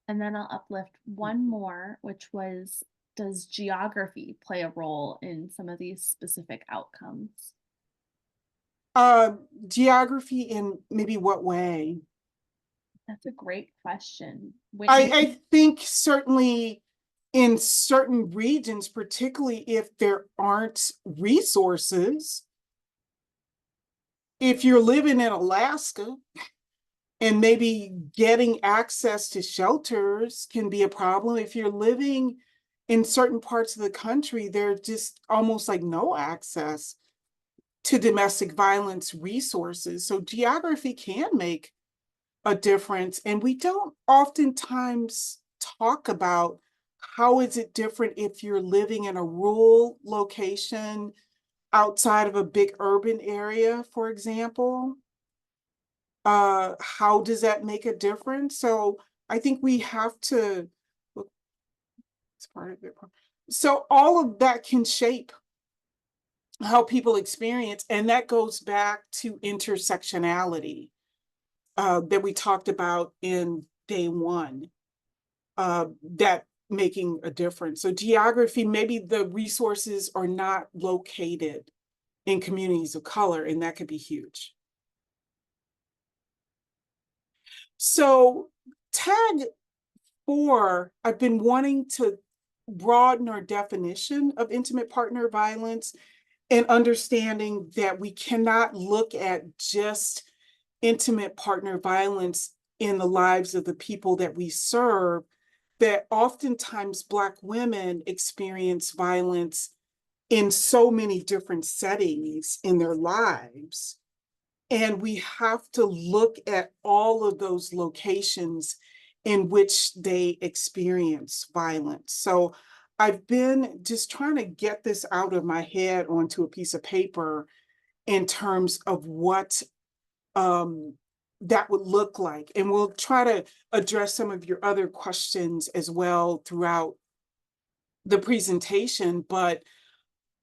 And then I'll uplift one more, which was, does geography play a role in some of these specific outcomes? Geography in maybe what way? That's a great question. I think certainly in certain regions, particularly if there aren't resources, if you're living in Alaska and maybe getting access to shelters can be a problem. If you're living in certain parts of the country, there's just almost like no access to domestic violence resources. So geography can make a difference. And we don't oftentimes talk about how is it different if you're living in a rural location outside of a big urban area, for example. How does that make a difference? So I think we have to look, it's part of it. So all of that can shape how people experience, and that goes back to intersectionality that we talked about in day one, that making a difference. So geography, maybe the resources are not located in communities of color, and that could be huge. So tag 4, I've been wanting to broaden our definition of intimate partner violence and understanding that we cannot look at just intimate partner violence in the lives of the people that we serve, that oftentimes Black women experience violence in so many different settings in their lives. And we have to look at all of those locations in which they experience violence. So I've been just trying to get this out of my head onto a piece of paper in terms of what that would look like. And we'll try to address some of your other questions as well throughout the presentation. But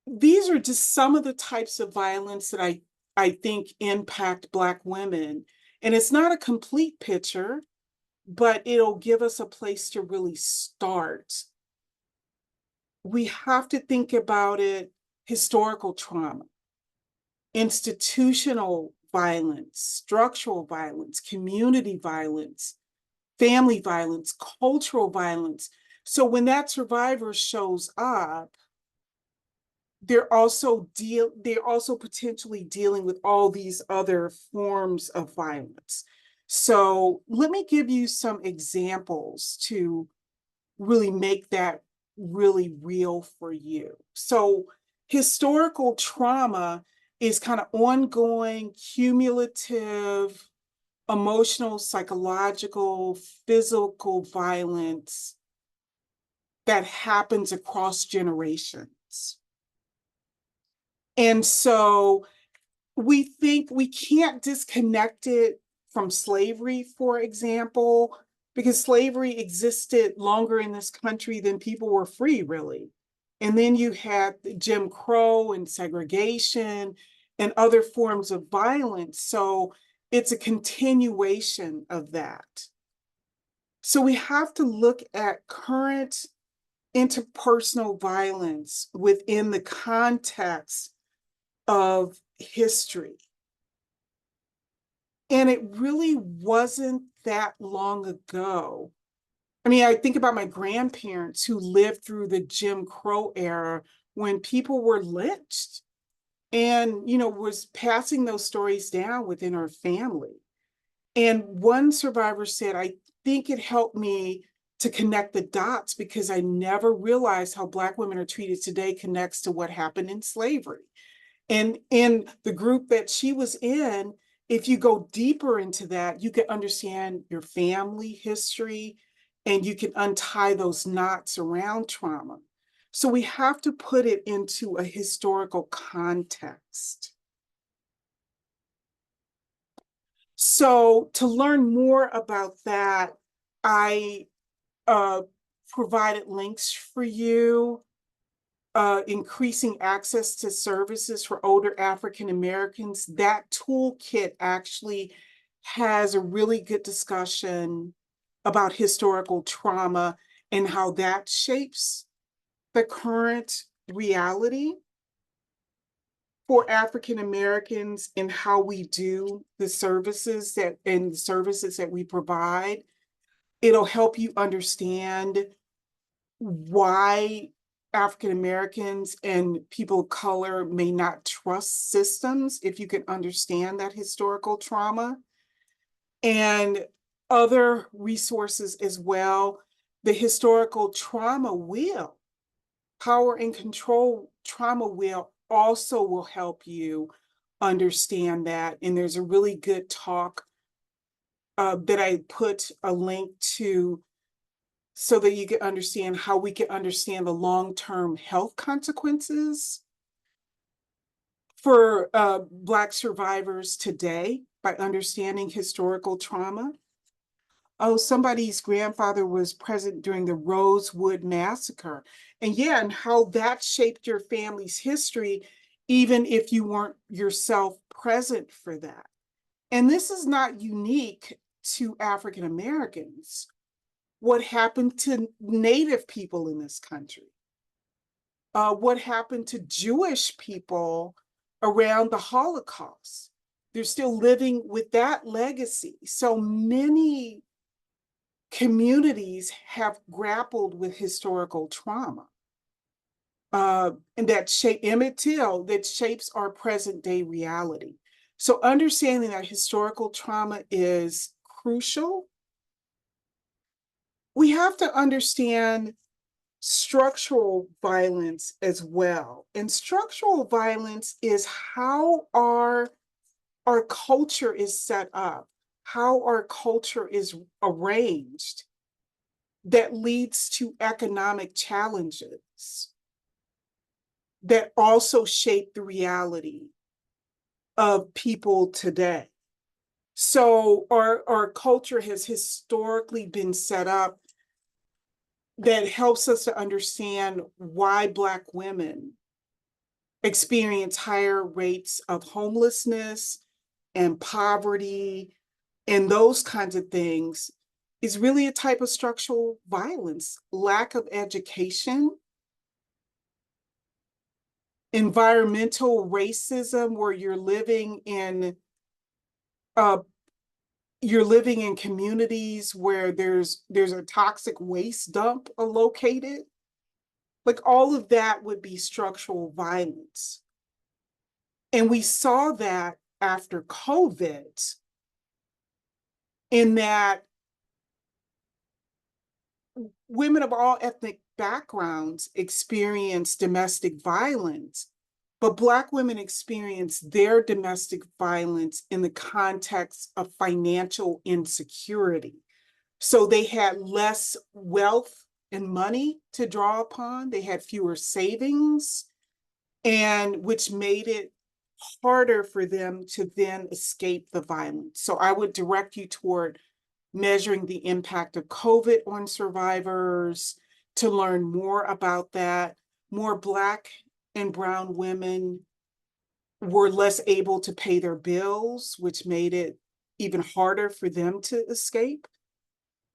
these are just some of the types of violence that I think impact Black women. And it's not a complete picture, but it'll give us a place to really start. We have to think about it: historical trauma, institutional violence, structural violence, community violence, family violence, cultural violence. So when that survivor shows up, they're also potentially dealing with all these other forms of violence. So let me give you some examples to really make that really real for you. So historical trauma is kind of ongoing, cumulative, emotional, psychological, physical violence that happens across generations. And so we think we can't disconnect it from slavery, for example, because slavery existed longer in this country than people were free, really. And then you had Jim Crow and segregation and other forms of violence. So it's a continuation of that. So we have to look at current interpersonal violence within the context of history. And it really wasn't that long ago. I mean, I think about my grandparents who lived through the Jim Crow era when people were lynched, and, was passing those stories down within our family. And one survivor said, I think it helped me to connect the dots because I never realized how Black women are treated today connects to what happened in slavery. And in the group that she was in, if you go deeper into that, you can understand your family history and you can untie those knots around trauma. So we have to put it into a historical context. So to learn more about that, I provided links for you. Increasing access to services for older African Americans. That toolkit actually has a really good discussion about historical trauma and how that shapes the current reality for African Americans and how we do the services that we provide. It'll help you understand why African Americans and people of color may not trust systems if you can understand that historical trauma. And other resources as well. The historical trauma wheel, power and control trauma wheel, also will help you understand that. And there's a really good talk that I put a link to so that you can understand how we can understand the long-term health consequences for Black survivors today by understanding historical trauma. Oh, somebody's grandfather was present during the Rosewood Massacre. And how that shaped your family's history, even if you weren't yourself present for that. And this is not unique to African Americans. What happened to Native people in this country? What happened to Jewish people around the Holocaust? They're still living with that legacy. So many communities have grappled with historical trauma. And that shape Emmett Till, that shapes our present day reality. So understanding that historical trauma is crucial. We have to understand structural violence as well. And structural violence is how our culture is set up, how our culture is arranged, that leads to economic challenges that also shape the reality of people today. So our culture has historically been set up that helps us to understand why Black women experience higher rates of homelessness and poverty and those kinds of things is really a type of structural violence, lack of education, environmental racism, where you're living in communities where there's a toxic waste dump located. Like all of that would be structural violence. And we saw that after COVID, in that women of all ethnic backgrounds experience domestic violence, but Black women experience their domestic violence in the context of financial insecurity. So they had less wealth and money to draw upon. They had fewer savings, and which made it harder for them to then escape the violence. So I would direct you toward measuring the impact of COVID on survivors to learn more about that. More Black and brown women were less able to pay their bills, which made it even harder for them to escape.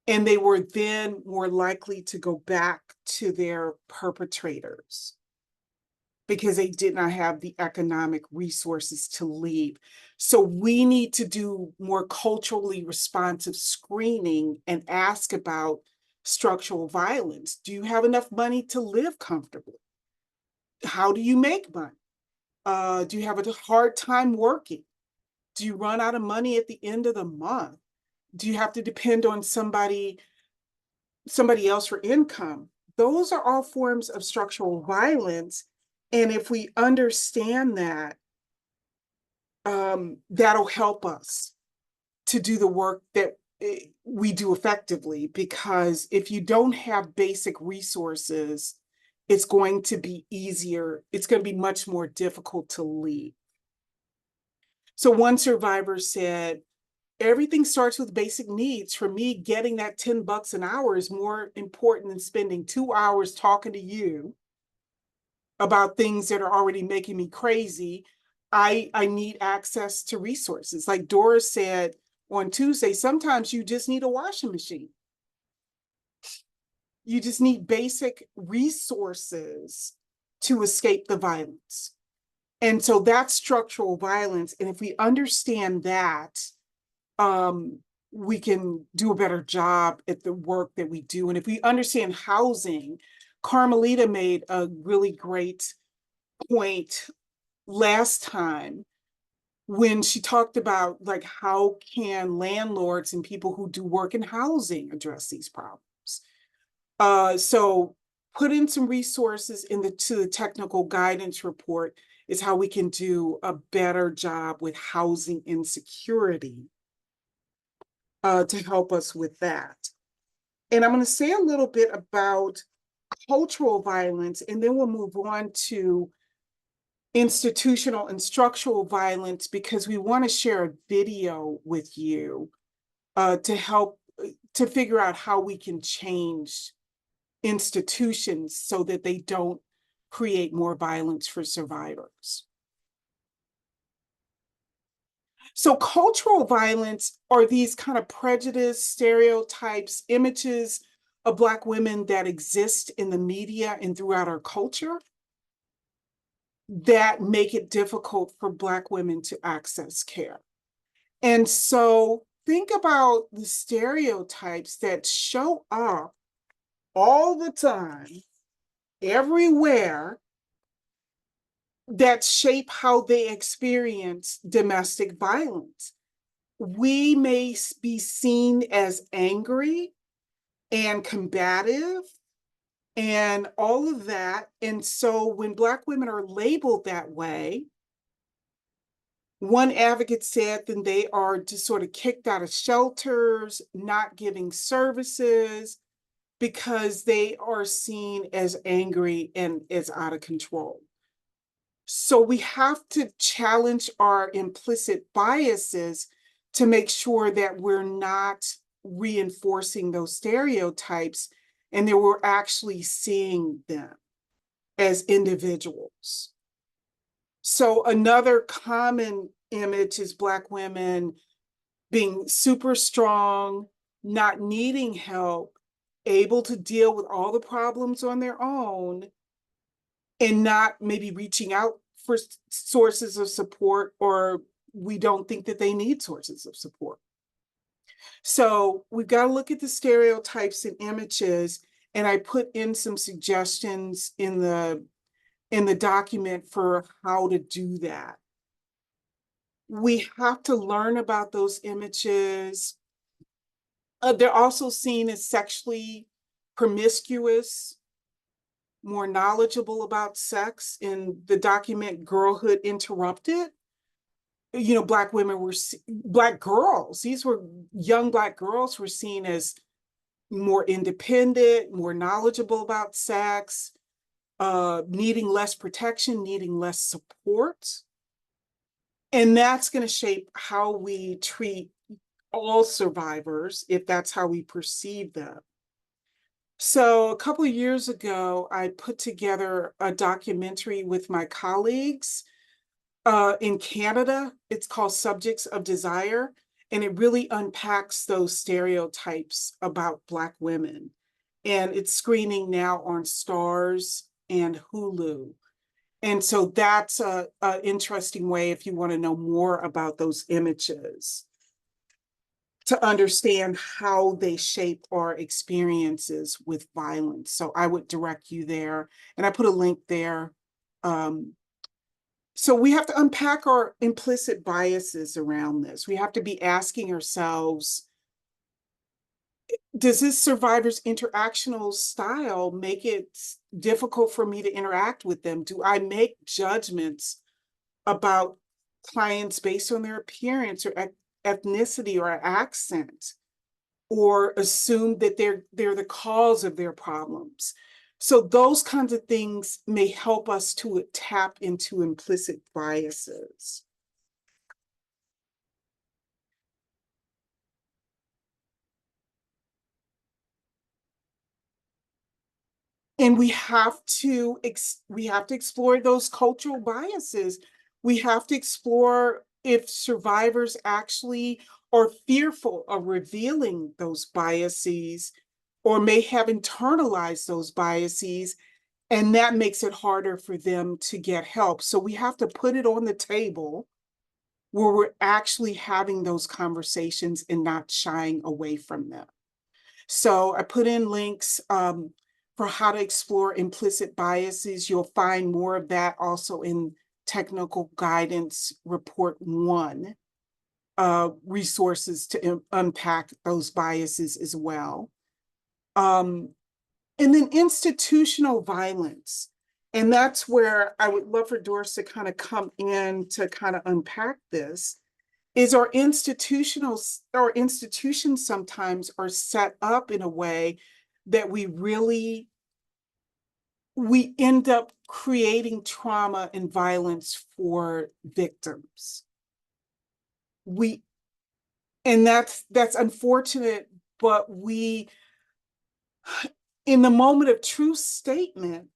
And they were then more likely to go back to their perpetrators because they did not have the economic resources to leave. So we need to do more culturally responsive screening and ask about structural violence. Do you have enough money to live comfortably? How do you make money? Do you have a hard time working? Do you run out of money at the end of the month? Do you have to depend on somebody else for income? Those are all forms of structural violence. And if we understand that, that'll help us to do the work that we do effectively. Because if you don't have basic resources, it's going to be easier. It's going to be much more difficult to leave. So one survivor said, everything starts with basic needs. For me, getting that $10 an hour is more important than spending 2 hours talking to you about things that are already making me crazy. I need access to resources. Like Doris said on Tuesday, sometimes you just need a washing machine. You just need basic resources to escape the violence. And so that's structural violence. And if we understand that, we can do a better job at the work that we do. And if we understand housing, Carmelita made a really great point last time when she talked about like how can landlords and people who do work in housing address these problems. So put in some resources to the technical guidance report is how we can do a better job with housing insecurity to help us with that. And I'm going to say a little bit about cultural violence, and then we'll move on to institutional and structural violence, because we want to share a video with you to help to figure out how we can change institutions so that they don't create more violence for survivors. So cultural violence are these kind of prejudice, stereotypes, images of Black women that exist in the media and throughout our culture that make it difficult for Black women to access care. And so think about the stereotypes that show up all the time, everywhere, that shape how they experience domestic violence. We may be seen as angry and combative and all of that. And so when Black women are labeled that way, one advocate said then they are just sort of kicked out of shelters, not giving services, because they are seen as angry and as out of control. So we have to challenge our implicit biases to make sure that we're not reinforcing those stereotypes and that we're actually seeing them as individuals. So another common image is Black women being super strong, not needing help, able to deal with all the problems on their own, and not maybe reaching out for sources of support, or we don't think that they need sources of support. So we've got to look at the stereotypes and images, and I put in some suggestions in the document for how to do that. We have to learn about those images. They're also seen as sexually promiscuous, more knowledgeable about sex. In the document Girlhood Interrupted, you know, Black women were, Black girls, these were young Black girls, were seen as more independent, more knowledgeable about sex, needing less protection, needing less support. And that's going to shape how we treat all survivors, if that's how we perceive them. So a couple of years ago, I put together a documentary with my colleagues in Canada. It's called Subjects of Desire, and it really unpacks those stereotypes about Black women. And it's screening now on Stars and Hulu. And so that's an interesting way if you want to know more about those images, to understand how they shape our experiences with violence. So I would direct you there, and I put a link there. So we have to unpack our implicit biases around this. We have to be asking ourselves, does this survivor's interactional style make it difficult for me to interact with them? Do I make judgments about clients based on their appearance or ethnicity or accent, or assume that they're the cause of their problems? So those kinds of things may help us to tap into implicit biases. And we have to explore those cultural biases. We have to explore if survivors actually are fearful of revealing those biases, or may have internalized those biases, and that makes it harder for them to get help. So we have to put it on the table where we're actually having those conversations and not shying away from them. So I put in links for how to explore implicit biases. You'll find more of that also in Technical Guidance Report 1, resources to unpack those biases as well. And then institutional violence. And that's where I would love for Doris to kind of come in to kind of unpack this. Is our institutions sometimes are set up in a way that we end up creating trauma and violence for victims. And that's unfortunate, but in the moment of true statement,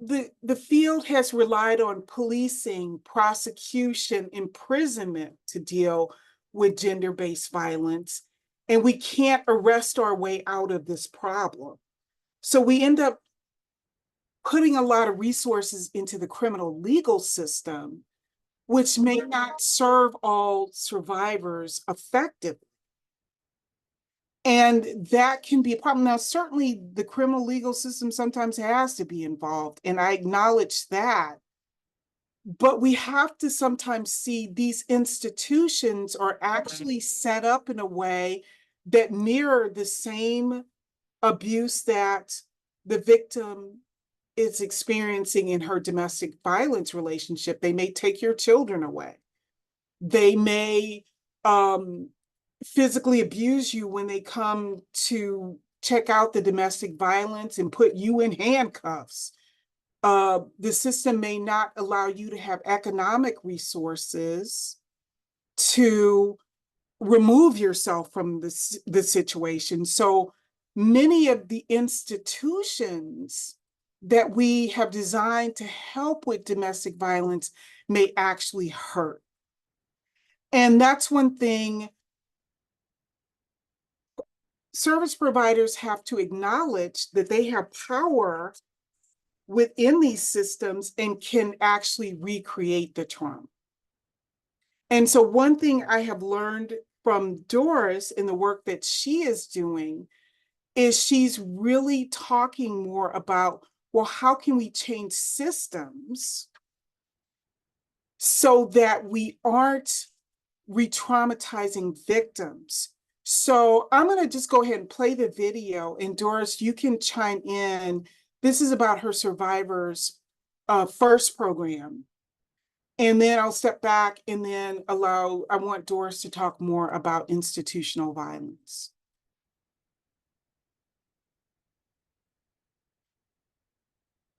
the field has relied on policing, prosecution, imprisonment to deal with gender-based violence, and we can't arrest our way out of this problem. So we end up putting a lot of resources into the criminal legal system which may not serve all survivors effectively. And that can be a problem. Now, certainly the criminal legal system sometimes has to be involved, and I acknowledge that. But we have to sometimes see these institutions are actually set up in a way that mirror the same abuse that the victim is experiencing in her domestic violence relationship. They may take your children away. They may physically abuse you when they come to check out the domestic violence and put you in handcuffs. The system may not allow you to have economic resources to remove yourself from the situation. So many of the institutions that we have designed to help with domestic violence may actually hurt. And that's one thing service providers have to acknowledge, that they have power within these systems and can actually recreate the trauma. And so one thing I have learned from Doris in the work that she is doing is she's really talking more about, well, how can we change systems so that we aren't re-traumatizing victims? So I'm going to just go ahead and play the video, and Doris, you can chime in. This is about her Survivors First program. And then I'll step back and then I want Doris to talk more about institutional violence.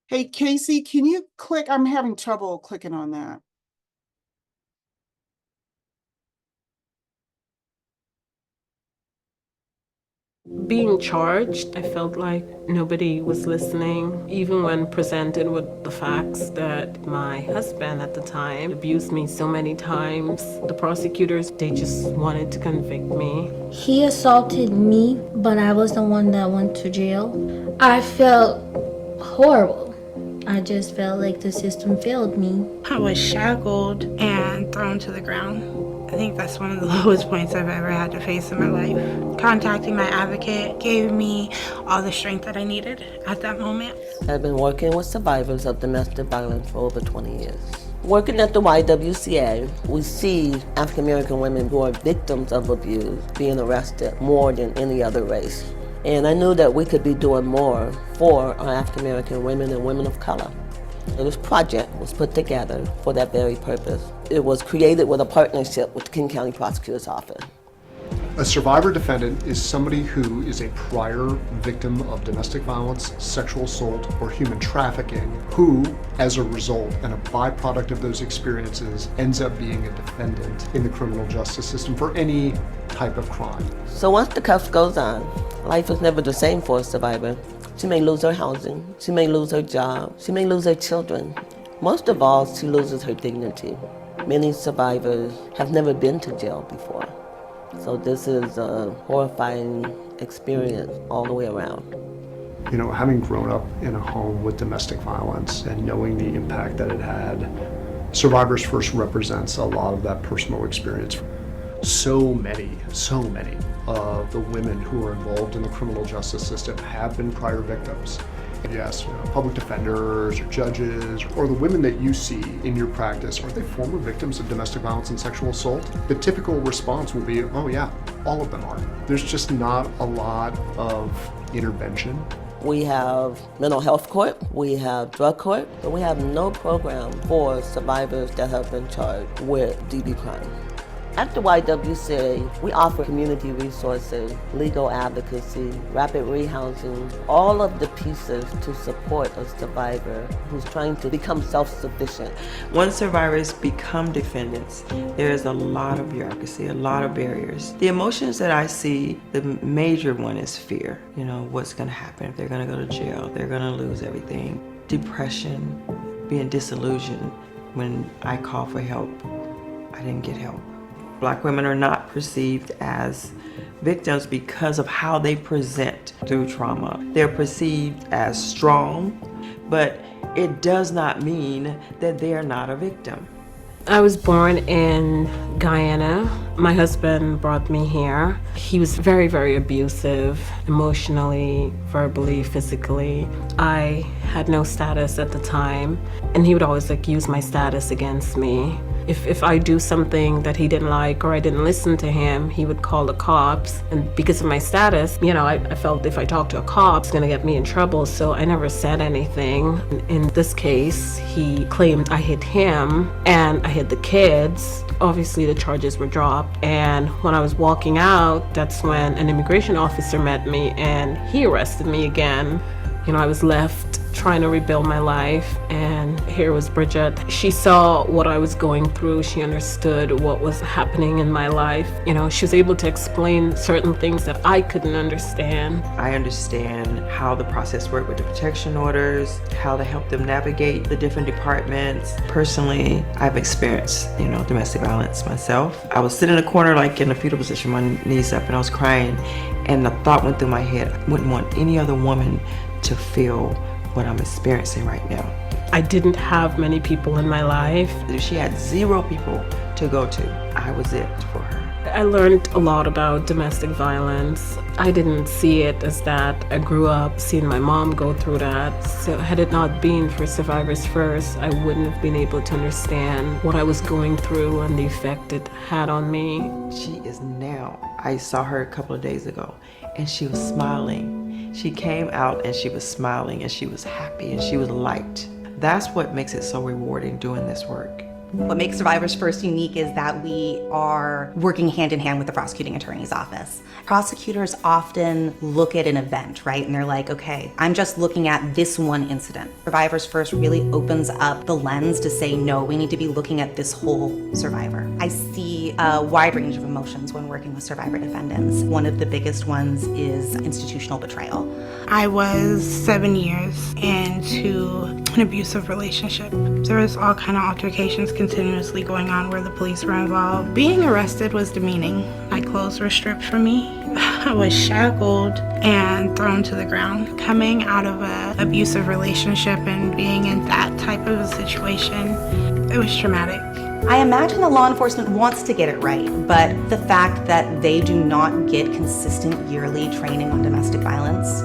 Hey, Casey, can you click? I'm having trouble clicking on that. Being charged, I felt like nobody was listening, even when presented with the facts that my husband at the time abused me so many times. The prosecutors, they just wanted to convict me. He assaulted me, but I was the one that went to jail. I felt horrible. I just felt like the system failed me. I was shackled and thrown to the ground. I think that's one of the lowest points I've ever had to face in my life. Contacting my advocate gave me all the strength that I needed at that moment. I've been working with survivors of domestic violence for over 20 years. Working at the YWCA, we see African American women who are victims of abuse being arrested more than any other race. And I knew that we could be doing more for our African American women and women of color. So this project was put together for that very purpose. It was created with a partnership with the King County Prosecutor's Office. A survivor defendant is somebody who is a prior victim of domestic violence, sexual assault, or human trafficking, who, as a result and a byproduct of those experiences, ends up being a defendant in the criminal justice system for any type of crime. So once the cuff goes on, life is never the same for a survivor. She may lose her housing, she may lose her job, she may lose her children. Most of all, she loses her dignity. Many survivors have never been to jail before. So this is a horrifying experience all the way around. You know, having grown up in a home with domestic violence and knowing the impact that it had, Survivors First represents a lot of that personal experience. So many of the women who are involved in the criminal justice system have been prior victims. Yes, public defenders or judges, or the women that you see in your practice, are they former victims of domestic violence and sexual assault? The typical response will be, oh yeah, all of them are. There's just not a lot of intervention. We have mental health court, we have drug court, but we have no program for survivors that have been charged with DV crime. At the YWCA, we offer community resources, legal advocacy, rapid rehousing, all of the pieces to support a survivor who's trying to become self-sufficient. Once survivors become defendants, there is a lot of bureaucracy, a lot of barriers. The emotions that I see, the major one is fear. You know, what's gonna happen if they're gonna go to jail? They're gonna lose everything. Depression, being disillusioned. When I call for help, I didn't get help. Black women are not perceived as victims because of how they present through trauma. They're perceived as strong, but it does not mean that they are not a victim. I was born in Guyana. My husband brought me here. He was very, very abusive, emotionally, verbally, physically. I had no status at the time, and he would always use my status against me. If I do something that he didn't like or I didn't listen to him, he would call the cops. And because of my status, I felt if I talked to a cop, it's gonna get me in trouble. So I never said anything. In this case, he claimed I hit him and I hit the kids. Obviously the charges were dropped. And when I was walking out, that's when an immigration officer met me and he arrested me again. I was left trying to rebuild my life, and here was Bridget. She saw what I was going through. She understood what was happening in my life. She was able to explain certain things that I couldn't understand. I understand how the process worked with the protection orders, how to help them navigate the different departments. Personally, I've experienced, domestic violence myself. I was sitting in a corner, in a fetal position, my knees up, and I was crying, and the thought went through my head, I wouldn't want any other woman to feel what I'm experiencing right now. I didn't have many people in my life. She had 0 people to go to. I was it for her. I learned a lot about domestic violence. I didn't see it as that. I grew up seeing my mom go through that. So had it not been for Survivors First, I wouldn't have been able to understand what I was going through and the effect it had on me. She is now. I saw her a couple of days ago and she was smiling. She came out and she was smiling and she was happy and she was liked. That's what makes it so rewarding doing this work. What makes Survivors First unique is that we are working hand in hand with the prosecuting attorney's office. Prosecutors often look at an event, right? And they're like, okay, I'm just looking at this one incident. Survivors First really opens up the lens to say, no, we need to be looking at this whole survivor. I see a wide range of emotions when working with survivor defendants. One of the biggest ones is institutional betrayal. I was 7 years into an abusive relationship. There was all kind of altercations continuously going on where the police were involved. Being arrested was demeaning. My clothes were stripped from me. I was shackled and thrown to the ground. Coming out of an abusive relationship and being in that type of a situation, it was traumatic. I imagine the law enforcement wants to get it right, but the fact that they do not get consistent yearly training on domestic violence,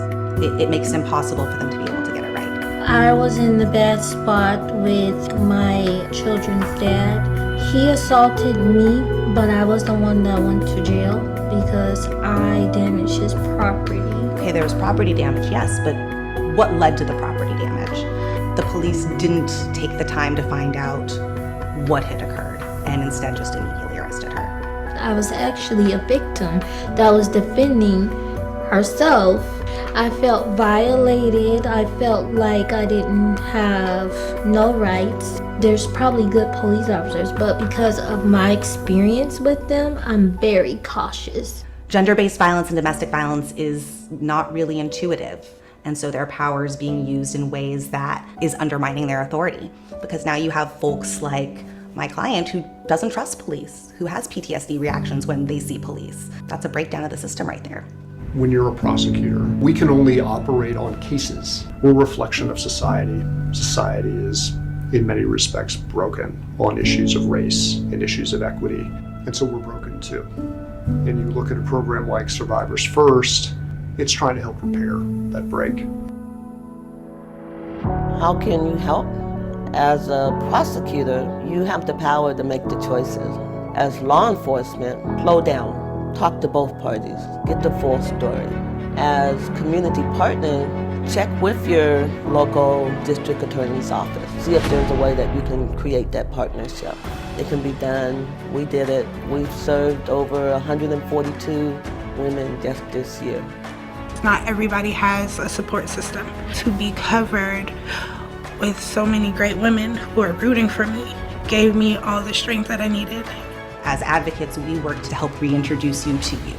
it makes it impossible for them to be able to get it right. I was in the bad spot with my children's dad. He assaulted me, but I was the one that went to jail because I damaged his property. Okay, there was property damage, yes, but what led to the property damage? The police didn't take the time to find out what had occurred and instead just immediately arrested her. I was actually a victim that was defending herself. I felt violated. I felt like I didn't have no rights. There's probably good police officers, but because of my experience with them, I'm very cautious. Gender-based violence and domestic violence is not really intuitive. And so their power is being used in ways that is undermining their authority. Because now you have folks like my client who doesn't trust police, who has PTSD reactions when they see police. That's a breakdown of the system right there. When you're a prosecutor, we can only operate on cases. We're a reflection of society. Society is, in many respects, broken on issues of race and issues of equity. And so we're broken too. And you look at a program like Survivors First, it's trying to help repair that break. How can you help? As a prosecutor, you have the power to make the choices. As law enforcement, slow down. Talk to both parties, get the full story. As community partner, check with your local district attorney's office. See if there's a way that you can create that partnership. It can be done. We did it. We've served over 142 women just this year. Not everybody has a support system. To be covered with so many great women who are rooting for me gave me all the strength that I needed. As advocates, we work to help reintroduce you to you.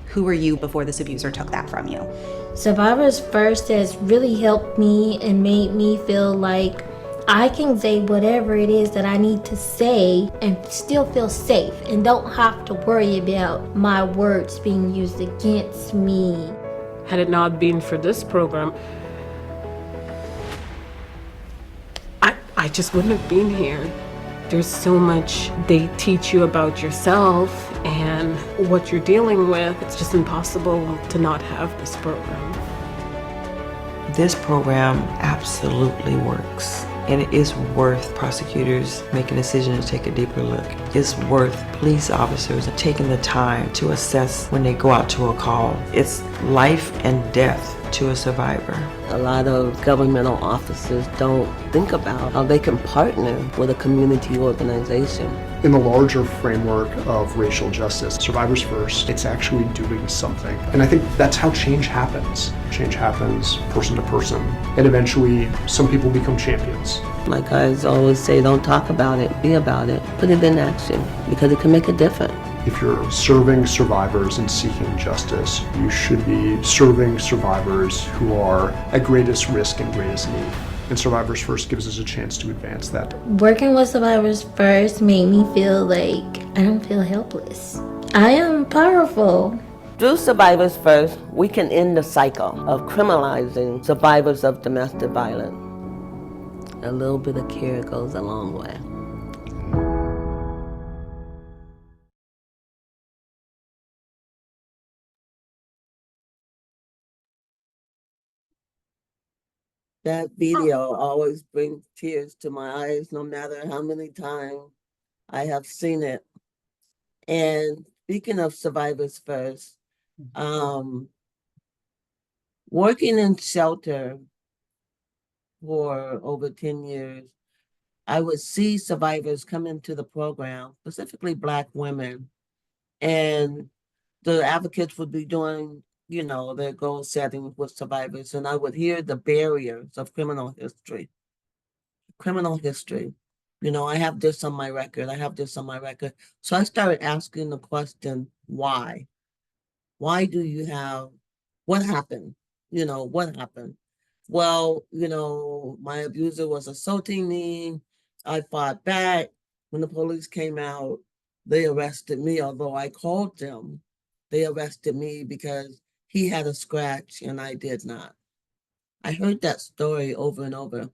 Who were you before this abuser took that from you? Survivors First has really helped me and made me feel like I can say whatever it is that I need to say and still feel safe and don't have to worry about my words being used against me. Had it not been for this program, I just wouldn't have been here There's so much they teach you about yourself and what you're dealing with. It's just impossible to not have this program. This program absolutely works. And it is worth prosecutors making a decision to take a deeper look. It's worth police officers taking the time to assess when they go out to a call. It's life and death to a survivor. A lot of governmental officers don't think about how they can partner with a community organization. In the larger framework of racial justice, Survivors First, it's actually doing something. And I think that's how change happens. Change happens person to person. And eventually, some people become champions. My guys always say, don't talk about it, be about it. Put it in action, because it can make a difference. If you're serving survivors and seeking justice, you should be serving survivors who are at greatest risk and greatest need. And Survivors First gives us a chance to advance that. Working with Survivors First made me feel like I don't feel helpless. I am powerful. Through Survivors First, we can end the cycle of criminalizing survivors of domestic violence. A little bit of care goes a long way. That video always brings tears to my eyes, no matter how many times I have seen it. And speaking of Survivors First, working in shelter for over 10 years, I would see survivors come into the program, specifically Black women, and the advocates would be doing, their goal setting with survivors, and I would hear the barriers of criminal history. I have this on my record. I have this on my record. So I started asking the question, why? Why do you have, what happened? What happened? Well, my abuser was assaulting me. I fought back. When the police came out, they arrested me, although I called them. They arrested me because he had a scratch and I did not. I heard that story over and over.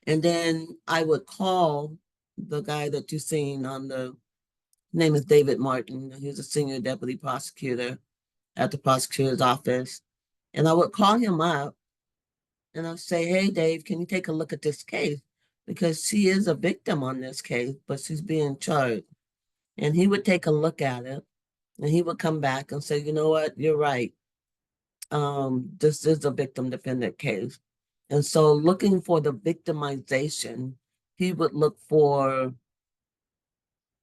And then I would call the guy that you've seen on the name is David Martin. He's a senior deputy prosecutor at the prosecutor's office. And I would call him up and I'd say, hey, Dave, can you take a look at this case? Because she is a victim on this case, but she's being charged. And he would take a look at it and he would come back and say, you know what, you're right. This is a victim defendant case. And so looking for the victimization, he would look for,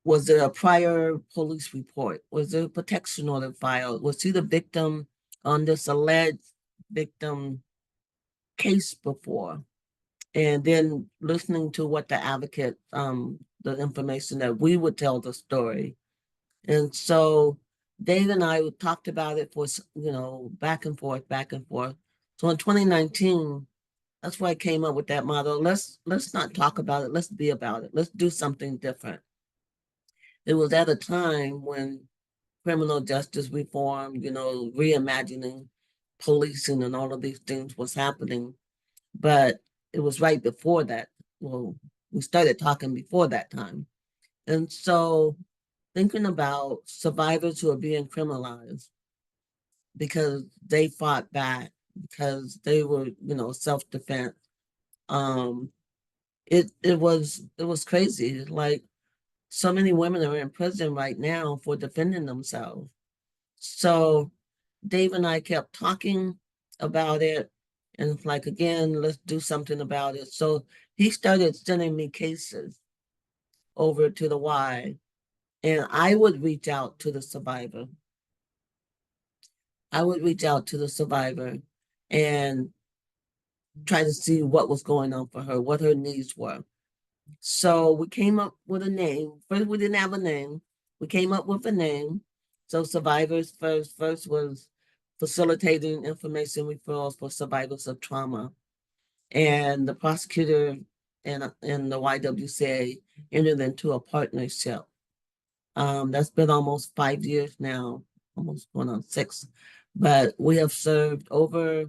was there a prior police report? Was there a protection order filed? Was he the victim on this alleged victim case before? And then listening to what the advocate, the information that we would tell the story. And so Dave and I talked about it for, back and forth. So in 2019, that's why I came up with that motto. Let's not talk about it. Let's be about it. Let's do something different. It was at a time when criminal justice reform, reimagining policing and all of these things was happening. But it was right before that. Well, we started talking before that time. And so thinking about survivors who are being criminalized because they fought back, because they were, self-defense. It was crazy. Like, so many women are in prison right now for defending themselves. So Dave and I kept talking about it, and it's like, again, let's do something about it. So he started sending me cases over to the Y, and I would reach out to the survivor. And try to see what was going on for her, what her needs were. So we came up with a name. First, we didn't have a name. We came up with a name. So Survivors First was facilitating information referrals for survivors of trauma. And the prosecutor and the YWCA entered into a partnership. That's been almost 5 years now, almost going on 6. But we have served over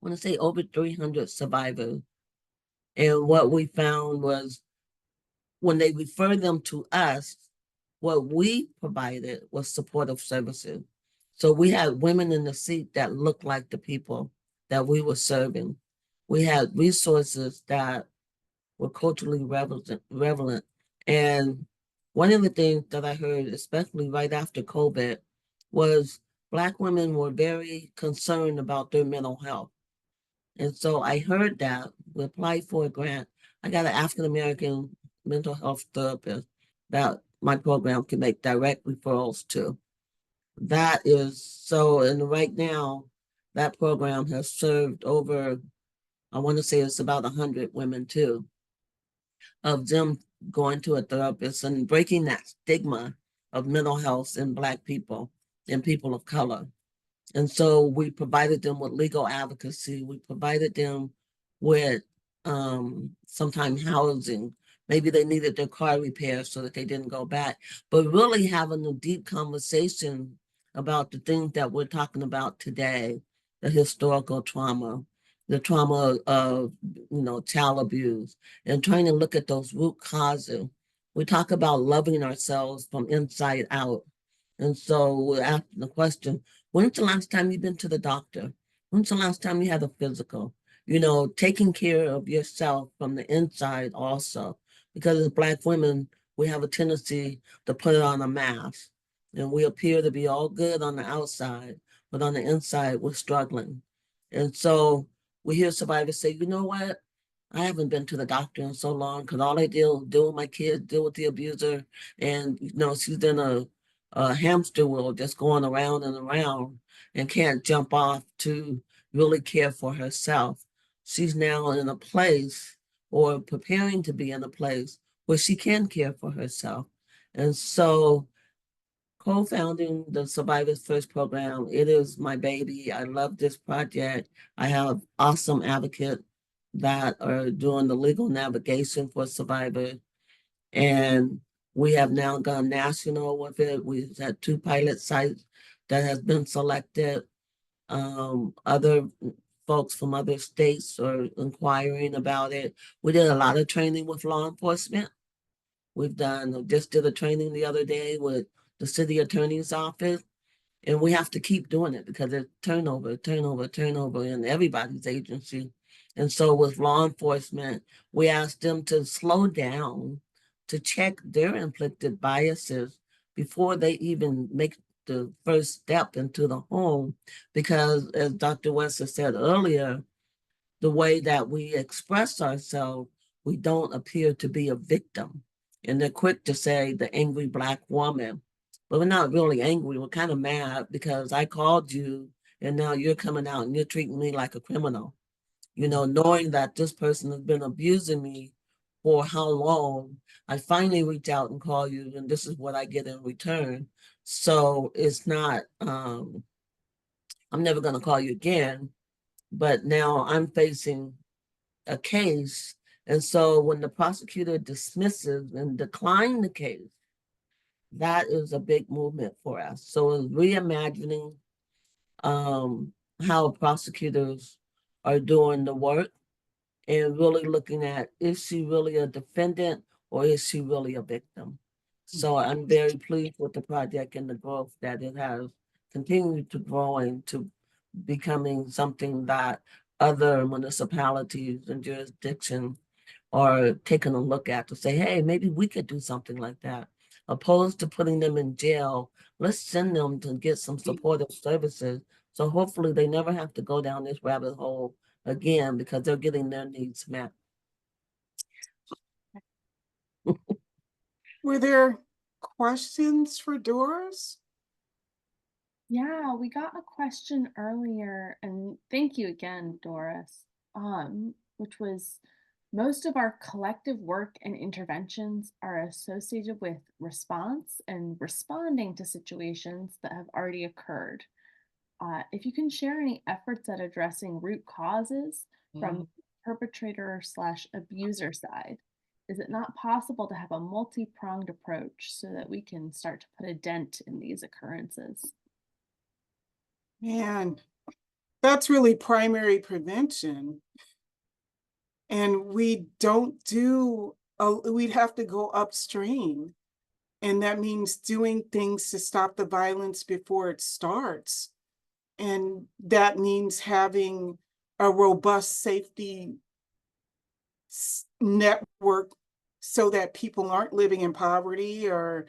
300 survivors. And what we found was when they refer them to us, what we provided was supportive services. So we had women in the seat that looked like the people that we were serving. We had resources that were culturally relevant. And one of the things that I heard, especially right after COVID, was Black women were very concerned about their mental health. And so I heard that, we applied for a grant. I got an African American mental health therapist that my program can make direct referrals to. That is so, and right now, that program has served over, I want to say it's about 100 women too, of them going to a therapist and breaking that stigma of mental health in Black people and people of color. And so we provided them with legal advocacy. We provided them with sometimes housing. Maybe they needed their car repaired so that they didn't go back. But really having a deep conversation about the things that we're talking about today, the historical trauma, the trauma of child abuse, and trying to look at those root causes. We talk about loving ourselves from inside out. And so we're asking the question, when's the last time you've been to the doctor? When's the last time you had a physical? Taking care of yourself from the inside also. Because as Black women, we have a tendency to put it on a mask. And we appear to be all good on the outside, but on the inside, we're struggling. And so we hear survivors say, you know what? I haven't been to the doctor in so long because all I deal with my kids, deal with the abuser. And, she's in a hamster wheel just going around and around and can't jump off to really care for herself. She's now in a place or preparing to be in a place where she can care for herself. And so co-founding the Survivors First program, it is my baby. I love this project. I have awesome advocates that are doing the legal navigation for survivors. And we have now gone national with it. We've had 2 pilot sites that has been selected. Other folks from other states are inquiring about it. We did a lot of training with law enforcement. Just did a training the other day with the city attorney's office. And we have to keep doing it because there's turnover in everybody's agency. And so with law enforcement, we asked them to slow down, to check their inflicted biases before they even make the first step into the home. Because as Dr. Wester said earlier, the way that we express ourselves, we don't appear to be a victim. And they're quick to say the angry Black woman, but we're not really angry. We're kind of mad because I called you and now you're coming out and you're treating me like a criminal. Knowing that this person has been abusing me for how long, I finally reach out and call you and this is what I get in return. So it's not, I'm never gonna call you again, but now I'm facing a case. And so when the prosecutor dismisses and declines the case, that is a big movement for us. So it's reimagining how prosecutors are doing the work and really looking at, is she really a defendant or is she really a victim? So I'm very pleased with the project and the growth that it has continued to grow into becoming something that other municipalities and jurisdictions are taking a look at to say, hey, maybe we could do something like that. Opposed to putting them in jail, let's send them to get some supportive services. So hopefully they never have to go down this rabbit hole again because they're getting their needs met. Were there questions for Doris? Yeah, we got a question earlier, and thank you again, Doris, which was, most of our collective work and interventions are associated with response and responding to situations that have already occurred. If you can share any efforts at addressing root causes from perpetrator/abuser side, is it not possible to have a multi-pronged approach so that we can start to put a dent in these occurrences? Man, that's really primary prevention. And we don't do we'd have to go upstream. And that means doing things to stop the violence before it starts. And that means having a robust safety network so that people aren't living in poverty or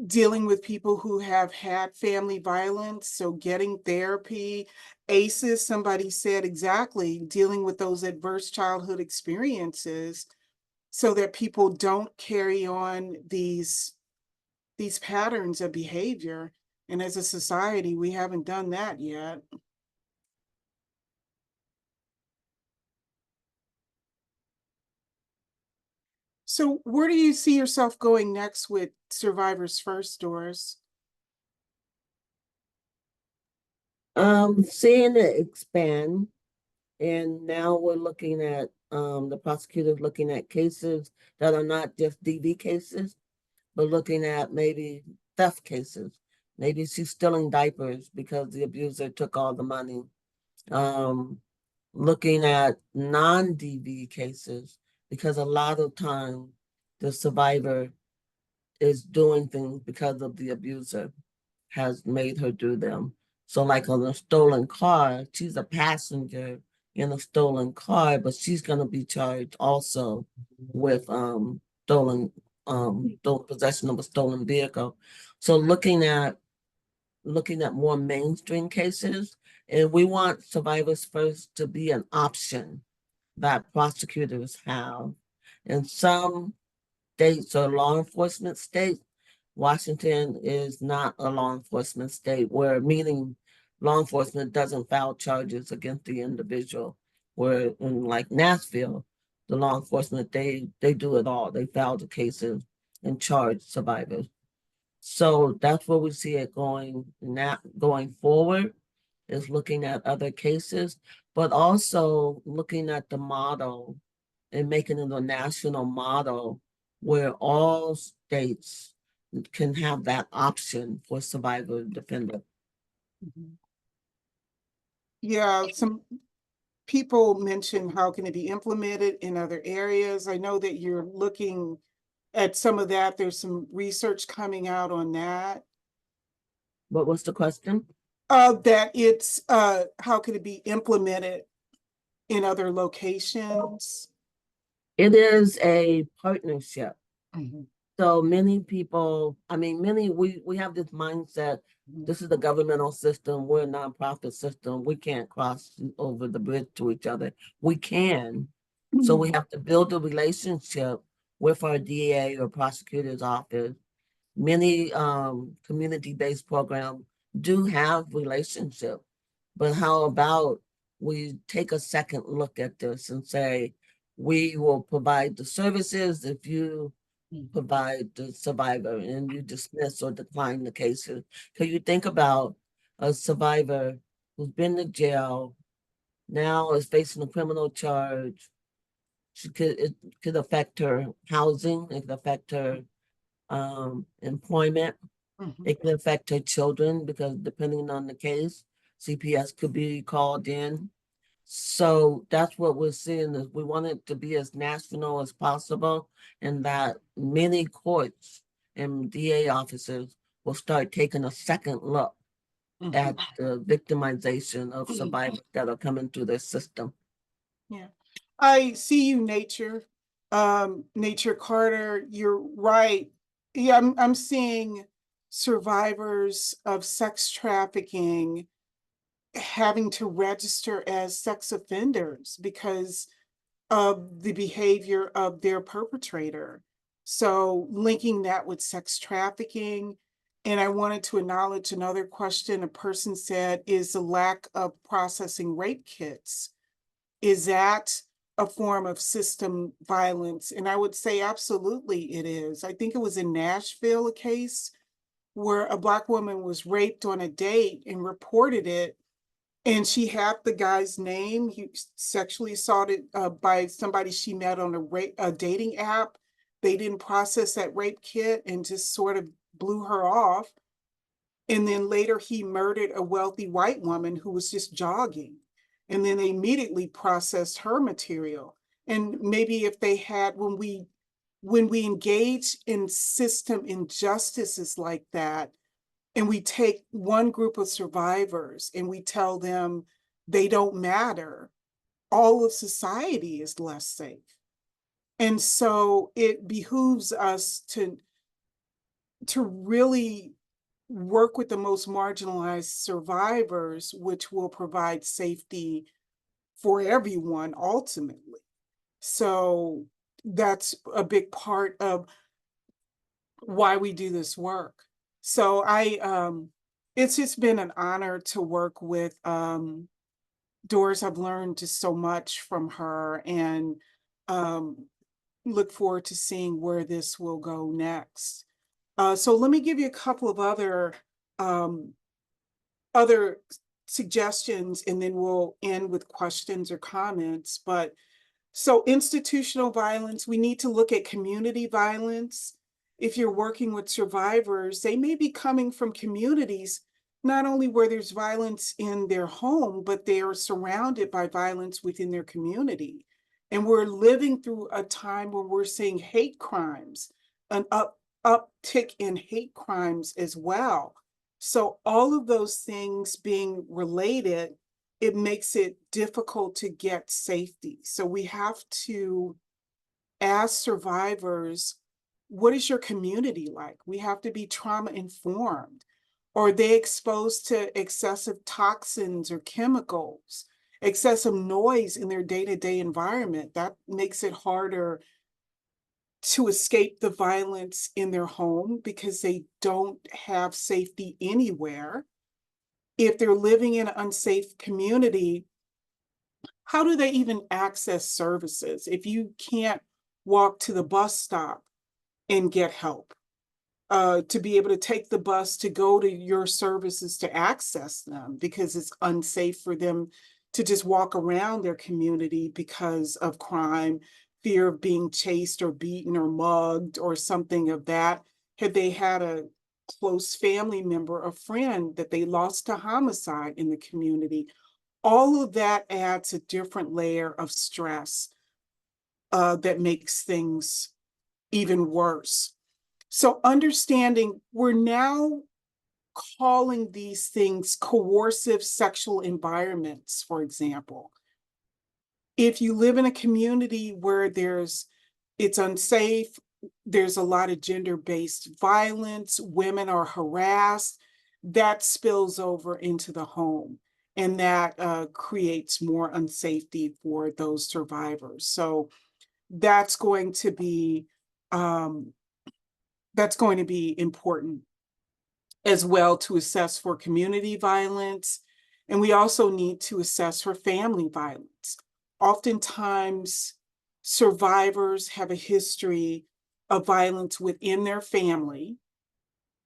dealing with people who have had family violence. So getting therapy, ACEs, somebody said exactly, dealing with those adverse childhood experiences so that people don't carry on these patterns of behavior. And as a society, we haven't done that yet. So where do you see yourself going next with Survivors First, Doris? Seeing it expand, and now we're looking at the prosecutors looking at cases that are not just DV cases, but looking at maybe theft cases. Maybe she's stealing diapers because the abuser took all the money. Looking at non-DV cases, because a lot of time the survivor is doing things because of the abuser has made her do them. So like on a stolen car, she's a passenger in a stolen car, but she's gonna be charged also with stolen possession of a stolen vehicle. So looking at more mainstream cases, and we want Survivors First to be an option that prosecutors have. In some states or law enforcement states, Washington is not a law enforcement state, where meaning law enforcement doesn't file charges against the individual. Where in like Nashville, the law enforcement, they do it all. They file the cases and charge survivors. So that's where we see it going forward, is looking at other cases, but also looking at the model and making it a national model where all states can have that option for survivor defender. Yeah, some people mention how can it be implemented in other areas. I know that you're looking at some of that. There's some research coming out on that. What was the question? That it's how can it be implemented in other locations? It is a partnership. So many people, we have this mindset, this is the governmental system, we're a nonprofit system, we can't cross over the bridge to each other. We can. So we have to build a relationship with our DA or prosecutor's office. Many community-based programs do have relationships, but how about we take a second look at this and say, we will provide the services if you provide the survivor and you dismiss or decline the cases. Because you think about a survivor who's been to jail, now is facing a criminal charge. It could affect her housing, it could affect her employment, it can affect her children, because depending on the case, CPS could be called in. So that's what we're seeing, is we want it to be as national as possible, and that many courts and DA officers will start taking a second look at the victimization of survivors that are coming through their system. Yeah, I see you, Nature. Nature Carter, you're right. Yeah, I'm seeing survivors of sex trafficking having to register as sex offenders because of the behavior of their perpetrator. So linking that with sex trafficking. And I wanted to acknowledge another question a person said is the lack of processing rape kits. Is that a form of system violence? And I would say absolutely it is. I think it was in Nashville, a case where a Black woman was raped on a date and reported it. And she had the guy's name. He sexually assaulted by somebody she met on a dating app. They didn't process that rape kit and just sort of blew her off. And then later he murdered a wealthy white woman who was just jogging. And then they immediately processed her material. And maybe if they had, when we engage in system injustices like that, and we take one group of survivors and we tell them they don't matter, all of society is less safe. And so it behooves us to really work with the most marginalized survivors, which will provide safety for everyone ultimately. So that's a big part of why we do this work. So it's just been an honor to work with Doris. I've learned just so much from her, and look forward to seeing where this will go next. So let me give you a couple of other suggestions, and then we'll end with questions or comments. But so institutional violence, we need to look at community violence. If you're working with survivors, they may be coming from communities, not only where there's violence in their home, but they are surrounded by violence within their community. And we're living through a time where we're seeing hate crimes, an uptick in hate crimes as well. So all of those things being related, it makes it difficult to get safety. So we have to ask survivors, what is your community like? We have to be trauma informed. Or are they exposed to excessive toxins or chemicals, excessive noise in their day-to-day environment? That makes it harder to escape the violence in their home because they don't have safety anywhere. If they're living in an unsafe community, how do they even access services if you can't walk to the bus stop and get help? To be able to take the bus to go to your services to access them, because it's unsafe for them to just walk around their community because of crime, fear of being chased or beaten or mugged or something of that. Have they had a close family member, a friend that they lost to homicide in the community? All of that adds a different layer of stress that makes things even worse. So understanding, we're now calling these things coercive sexual environments, for example. If you live in a community where it's unsafe, there's a lot of gender-based violence, women are harassed, that spills over into the home. And that creates more unsafety for those survivors. So that's going to be important as well, to assess for community violence. And we also need to assess for family violence. Oftentimes, survivors have a history of violence within their family,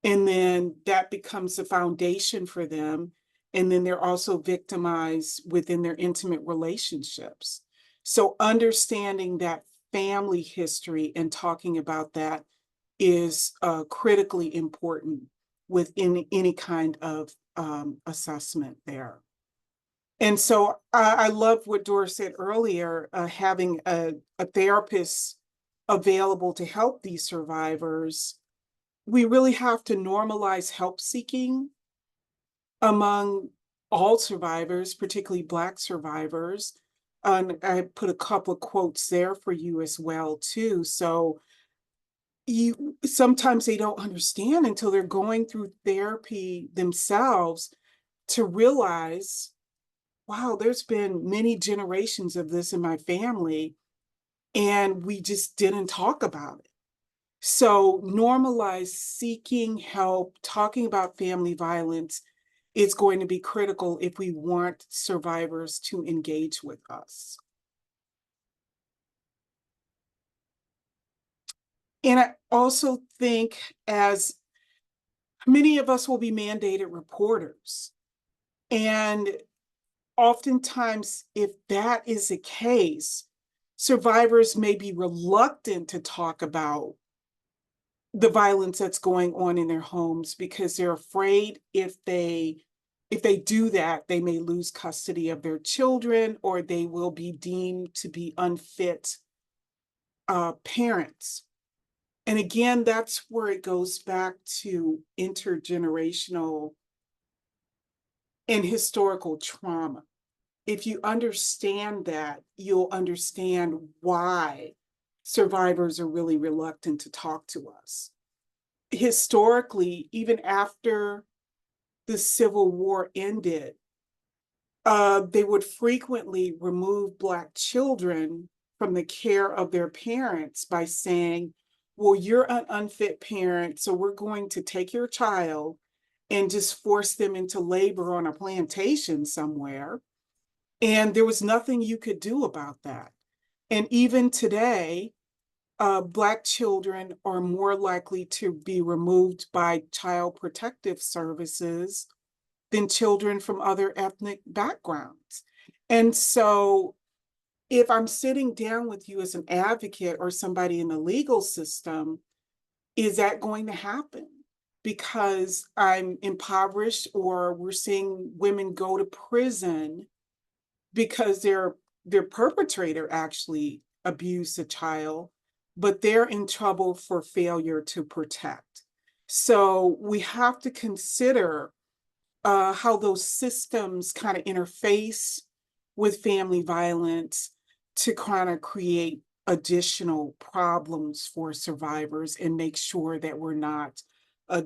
and then that becomes the foundation for them. And then they're also victimized within their intimate relationships. So understanding that family history and talking about that is critically important within any kind of assessment there. And so I love what Doris said earlier, having a therapist available to help these survivors. We really have to normalize help seeking among all survivors, particularly Black survivors. And I put a couple of quotes there for you as well, too. So sometimes they don't understand until they're going through therapy themselves to realize, wow, there's been many generations of this in my family, and we just didn't talk about it. So normalize seeking help, talking about family violence is going to be critical if we want survivors to engage with us. And I also think, as many of us will be mandated reporters, and oftentimes, if that is the case, survivors may be reluctant to talk about the violence that's going on in their homes because they're afraid if they if they do that, they may lose custody of their children, or they will be deemed to be unfit parents. And again, that's where it goes back to intergenerational and historical trauma. If you understand that, you'll understand why survivors are really reluctant to talk to us. Historically, even after the Civil War ended, they would frequently remove Black children from the care of their parents by saying, well, you're an unfit parent, so we're going to take your child and just force them into labor on a plantation somewhere. And there was nothing you could do about that. And even today, Black children are more likely to be removed by Child Protective Services than children from other ethnic backgrounds. And so if I'm sitting down with you as an advocate or somebody in the legal system, is that going to happen? Because I'm impoverished, or we're seeing women go to prison because their perpetrator actually abused a child, but they're in trouble for failure to protect. So we have to consider how those systems kind of interface with family violence to kind of create additional problems for survivors and make sure that we're not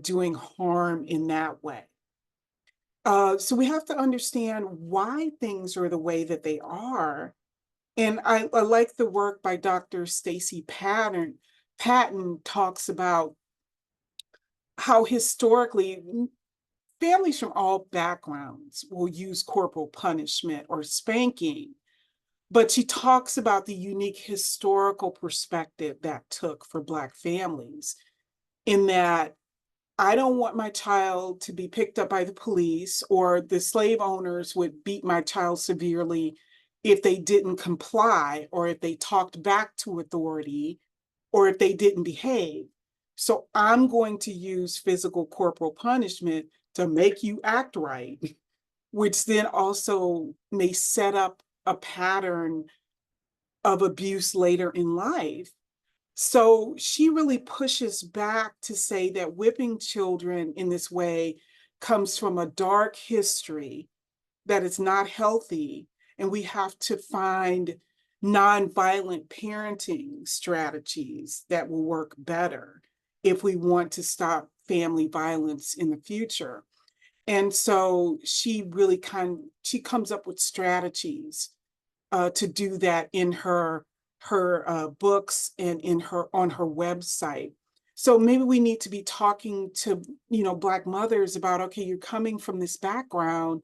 doing harm in that way. So we have to understand why things are the way that they are. And I like the work by Dr. Stacy Patton talks about how historically families from all backgrounds will use corporal punishment or spanking, but she talks about the unique historical perspective that took for Black families, in that I don't want my child to be picked up by the police, or the slave owners would beat my child severely if they didn't comply, or if they talked back to authority, or if they didn't behave. So I'm going to use physical corporal punishment to make you act right, which then also may set up a pattern of abuse later in life. So she really pushes back to say that whipping children in this way comes from a dark history, that is not healthy, and we have to find nonviolent parenting strategies that will work better if we want to stop family violence in the future. And so she really she comes up with strategies to do that in her books and on her website. So maybe we need to be talking to, Black mothers about, okay, you're coming from this background.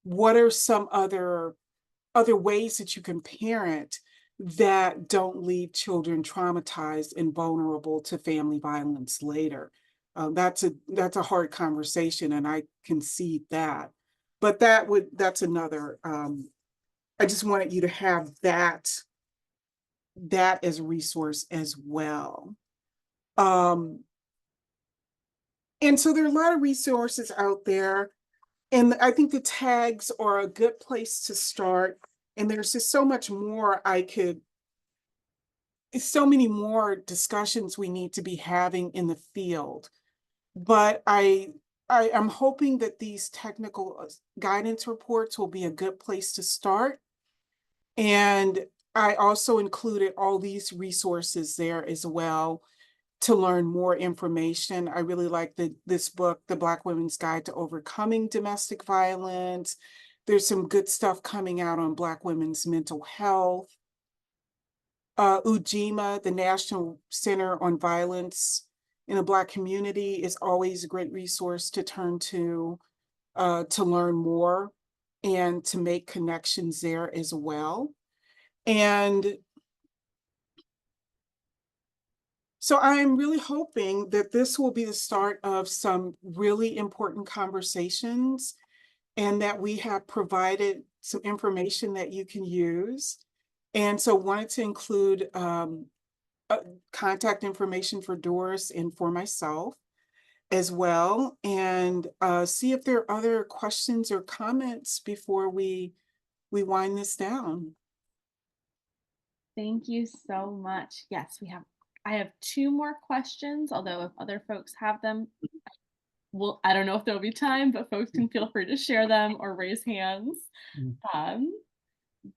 What are some other ways that you can parent that don't leave children traumatized and vulnerable to family violence later? That's a hard conversation, and I concede that. But that's another. I just wanted you to have that as a resource as well. And so there are a lot of resources out there, and I think the tags are a good place to start. And there's just so much more so many more discussions we need to be having in the field. But I am hoping that these technical guidance reports will be a good place to start. And I also included all these resources there as well to learn more information. I really like this book, The Black Women's Guide to Overcoming Domestic Violence. There's some good stuff coming out on Black women's mental health. UJIMA, the National Center on Violence in the Black Community, is always a great resource to turn to learn more and to make connections there as well. And so I'm really hoping that this will be the start of some really important conversations, and that we have provided some information that you can use. And so wanted to include contact information for Doris and for myself, as well, and see if there are other questions or comments before we wind this down. Thank you so much. Yes, I have two more questions, although if other folks have them, well, I don't know if there'll be time, but folks can feel free to share them or raise hands. Um,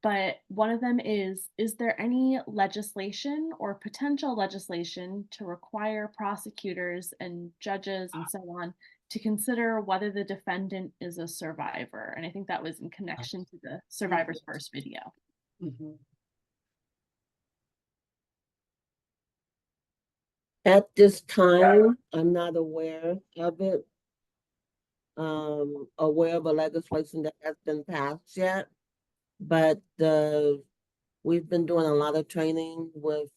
but one of them is there any legislation or potential legislation to require prosecutors and judges and so on to consider whether the defendant is a survivor? And I think that was in connection to the Survivors First video. At this time, I'm not aware of it. Aware of a legislation that has been passed yet, but we've been doing a lot of training with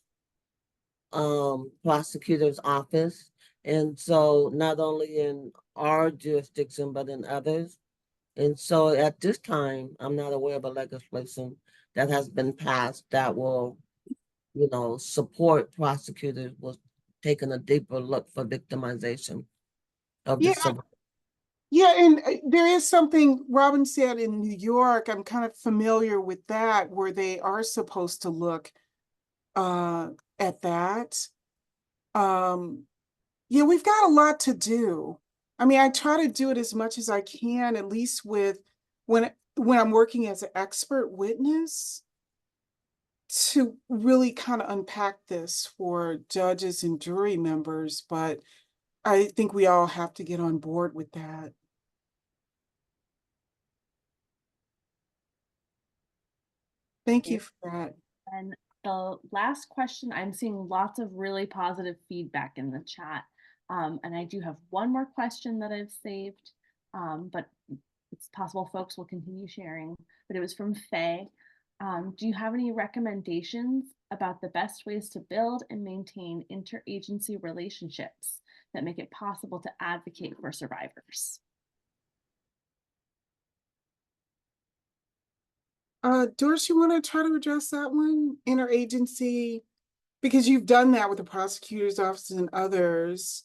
prosecutor's office, and so not only in our jurisdiction but in others. And so at this time, I'm not aware of a legislation that has been passed that will, support prosecutors with taking a deeper look for victimization of the survivor. Yeah, and there is something Robin said in New York. I'm kind of familiar with that, where they are supposed to look at that. Yeah, we've got a lot to do. I mean, I try to do it as much as I can, at least with when I'm working as an expert witness, to really kind of unpack this for judges and jury members. But I think we all have to get on board with that. Thank you for that. And the last question, I'm seeing lots of really positive feedback in the chat. And I do have one more question that I've saved, but it's possible folks will continue sharing. But it was from Faye. Do you have any recommendations about the best ways to build and maintain interagency relationships that make it possible to advocate for survivors? Doris, you want to try to address that one? Interagency, because you've done that with the prosecutor's office and others.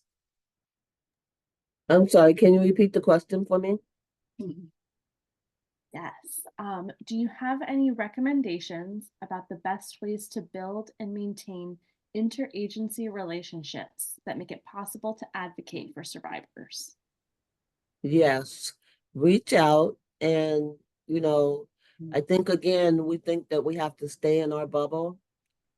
I'm sorry, can you repeat the question for me? Yes. Do you have any recommendations about the best ways to build and maintain interagency relationships that make it possible to advocate for survivors? Yes, reach out and, I think again, we think that we have to stay in our bubble,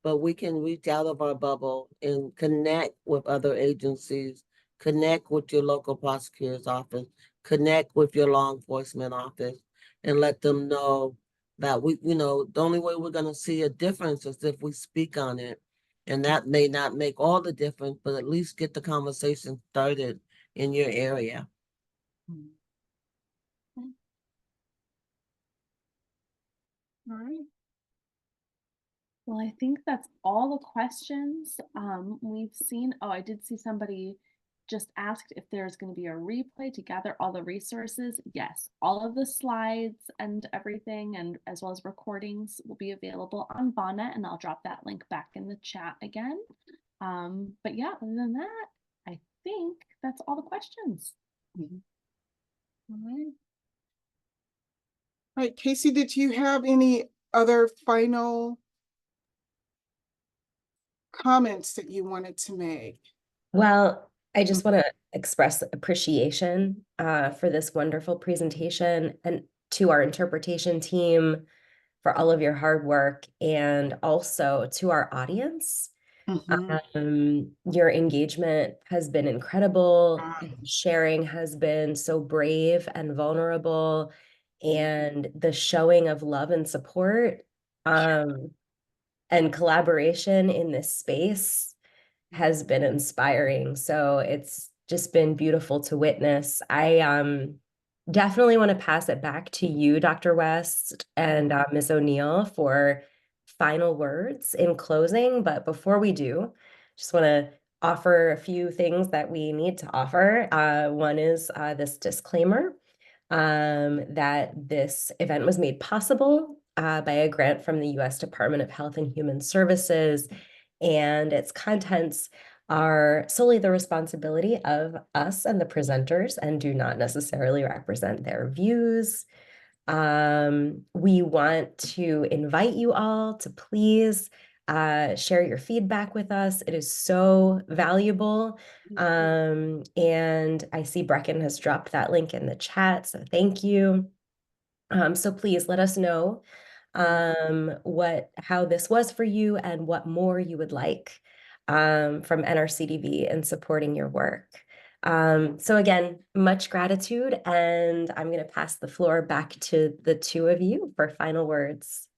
but we can reach out of our bubble and connect with other agencies, connect with your local prosecutor's office, connect with your law enforcement office, and let them know that the only way we're going to see a difference is if we speak on it. And that may not make all the difference, but at least get the conversation started in your area. All right. Well, I think that's all the questions we've seen. Oh, I did see somebody just asked if there's going to be a replay to gather all the resources. Yes, all of the slides and everything, and as well as recordings, will be available on Bonnet, and I'll drop that link back in the chat again. But yeah, other than that, I think that's all the questions. All right. All right, Casey, did you have any other final comments that you wanted to make? Well, I just want to express appreciation for this wonderful presentation, and to our interpretation team for all of your hard work, and also to our audience. Your engagement has been incredible. Sharing has been so brave and vulnerable, and the showing of love and support and collaboration in this space has been inspiring. So it's just been beautiful to witness. I definitely want to pass it back to you, Dr. West and Ms. O'Neill, for final words in closing. But before we do, just want to offer a few things that we need to offer. One is this disclaimer that this event was made possible by a grant from the U.S. Department of Health and Human Services, and its contents are solely the responsibility of us and the presenters and do not necessarily represent their views. We want to invite you all to please share your feedback with us. It is so valuable. And I see Brecken has dropped that link in the chat, so thank you. So please let us know how this was for you and what more you would like from NRCDV in supporting your work. So again, much gratitude, and I'm going to pass the floor back to the two of you for final words.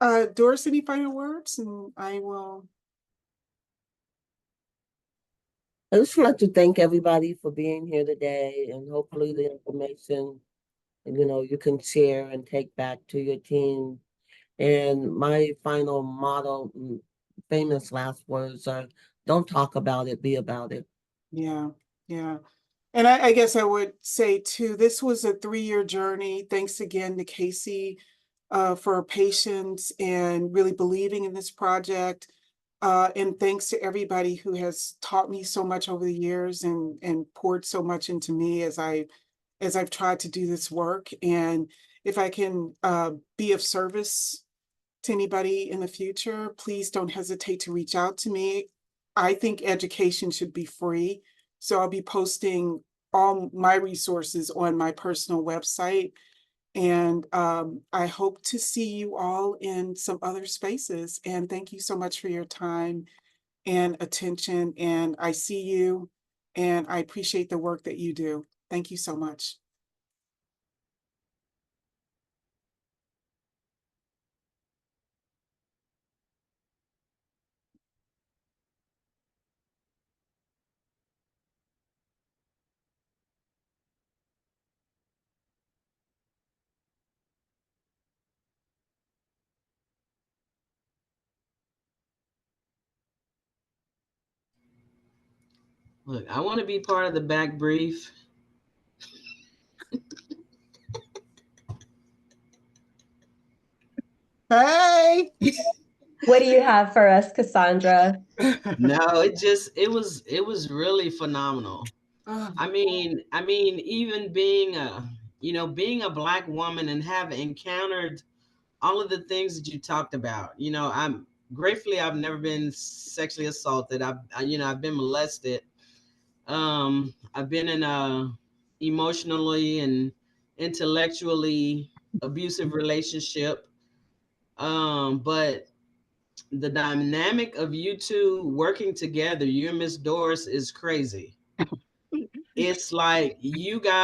Doris, any final words? And I will. I just want to thank everybody for being here today, and hopefully the information, you can share and take back to your team. And my final motto, famous last words are, don't talk about it, be about it. Yeah, yeah. And I guess I would say too, this was a 3-year journey. Thanks again to Casey for her patience and really believing in this project. And thanks to everybody who has taught me so much over the years and poured so much into me as I've tried to do this work. And if I can be of service to anybody in the future, please don't hesitate to reach out to me. I think education should be free. So I'll be posting all my resources on my personal website. And I hope to see you all in some other spaces. And thank you so much for your time and attention. And I see you and I appreciate the work that you do. Thank you so much. Look, I want to be part of the back brief. Hey! What do you have for us, Cassandra? No, it was really phenomenal. I mean, even being a Black woman and have encountered all of the things that you talked about. I'm gratefully I've never been sexually assaulted. I've been molested. I've been in a emotionally and intellectually abusive relationship. But the dynamic of you two working together, you and Miss Doris, is crazy. It's like you guys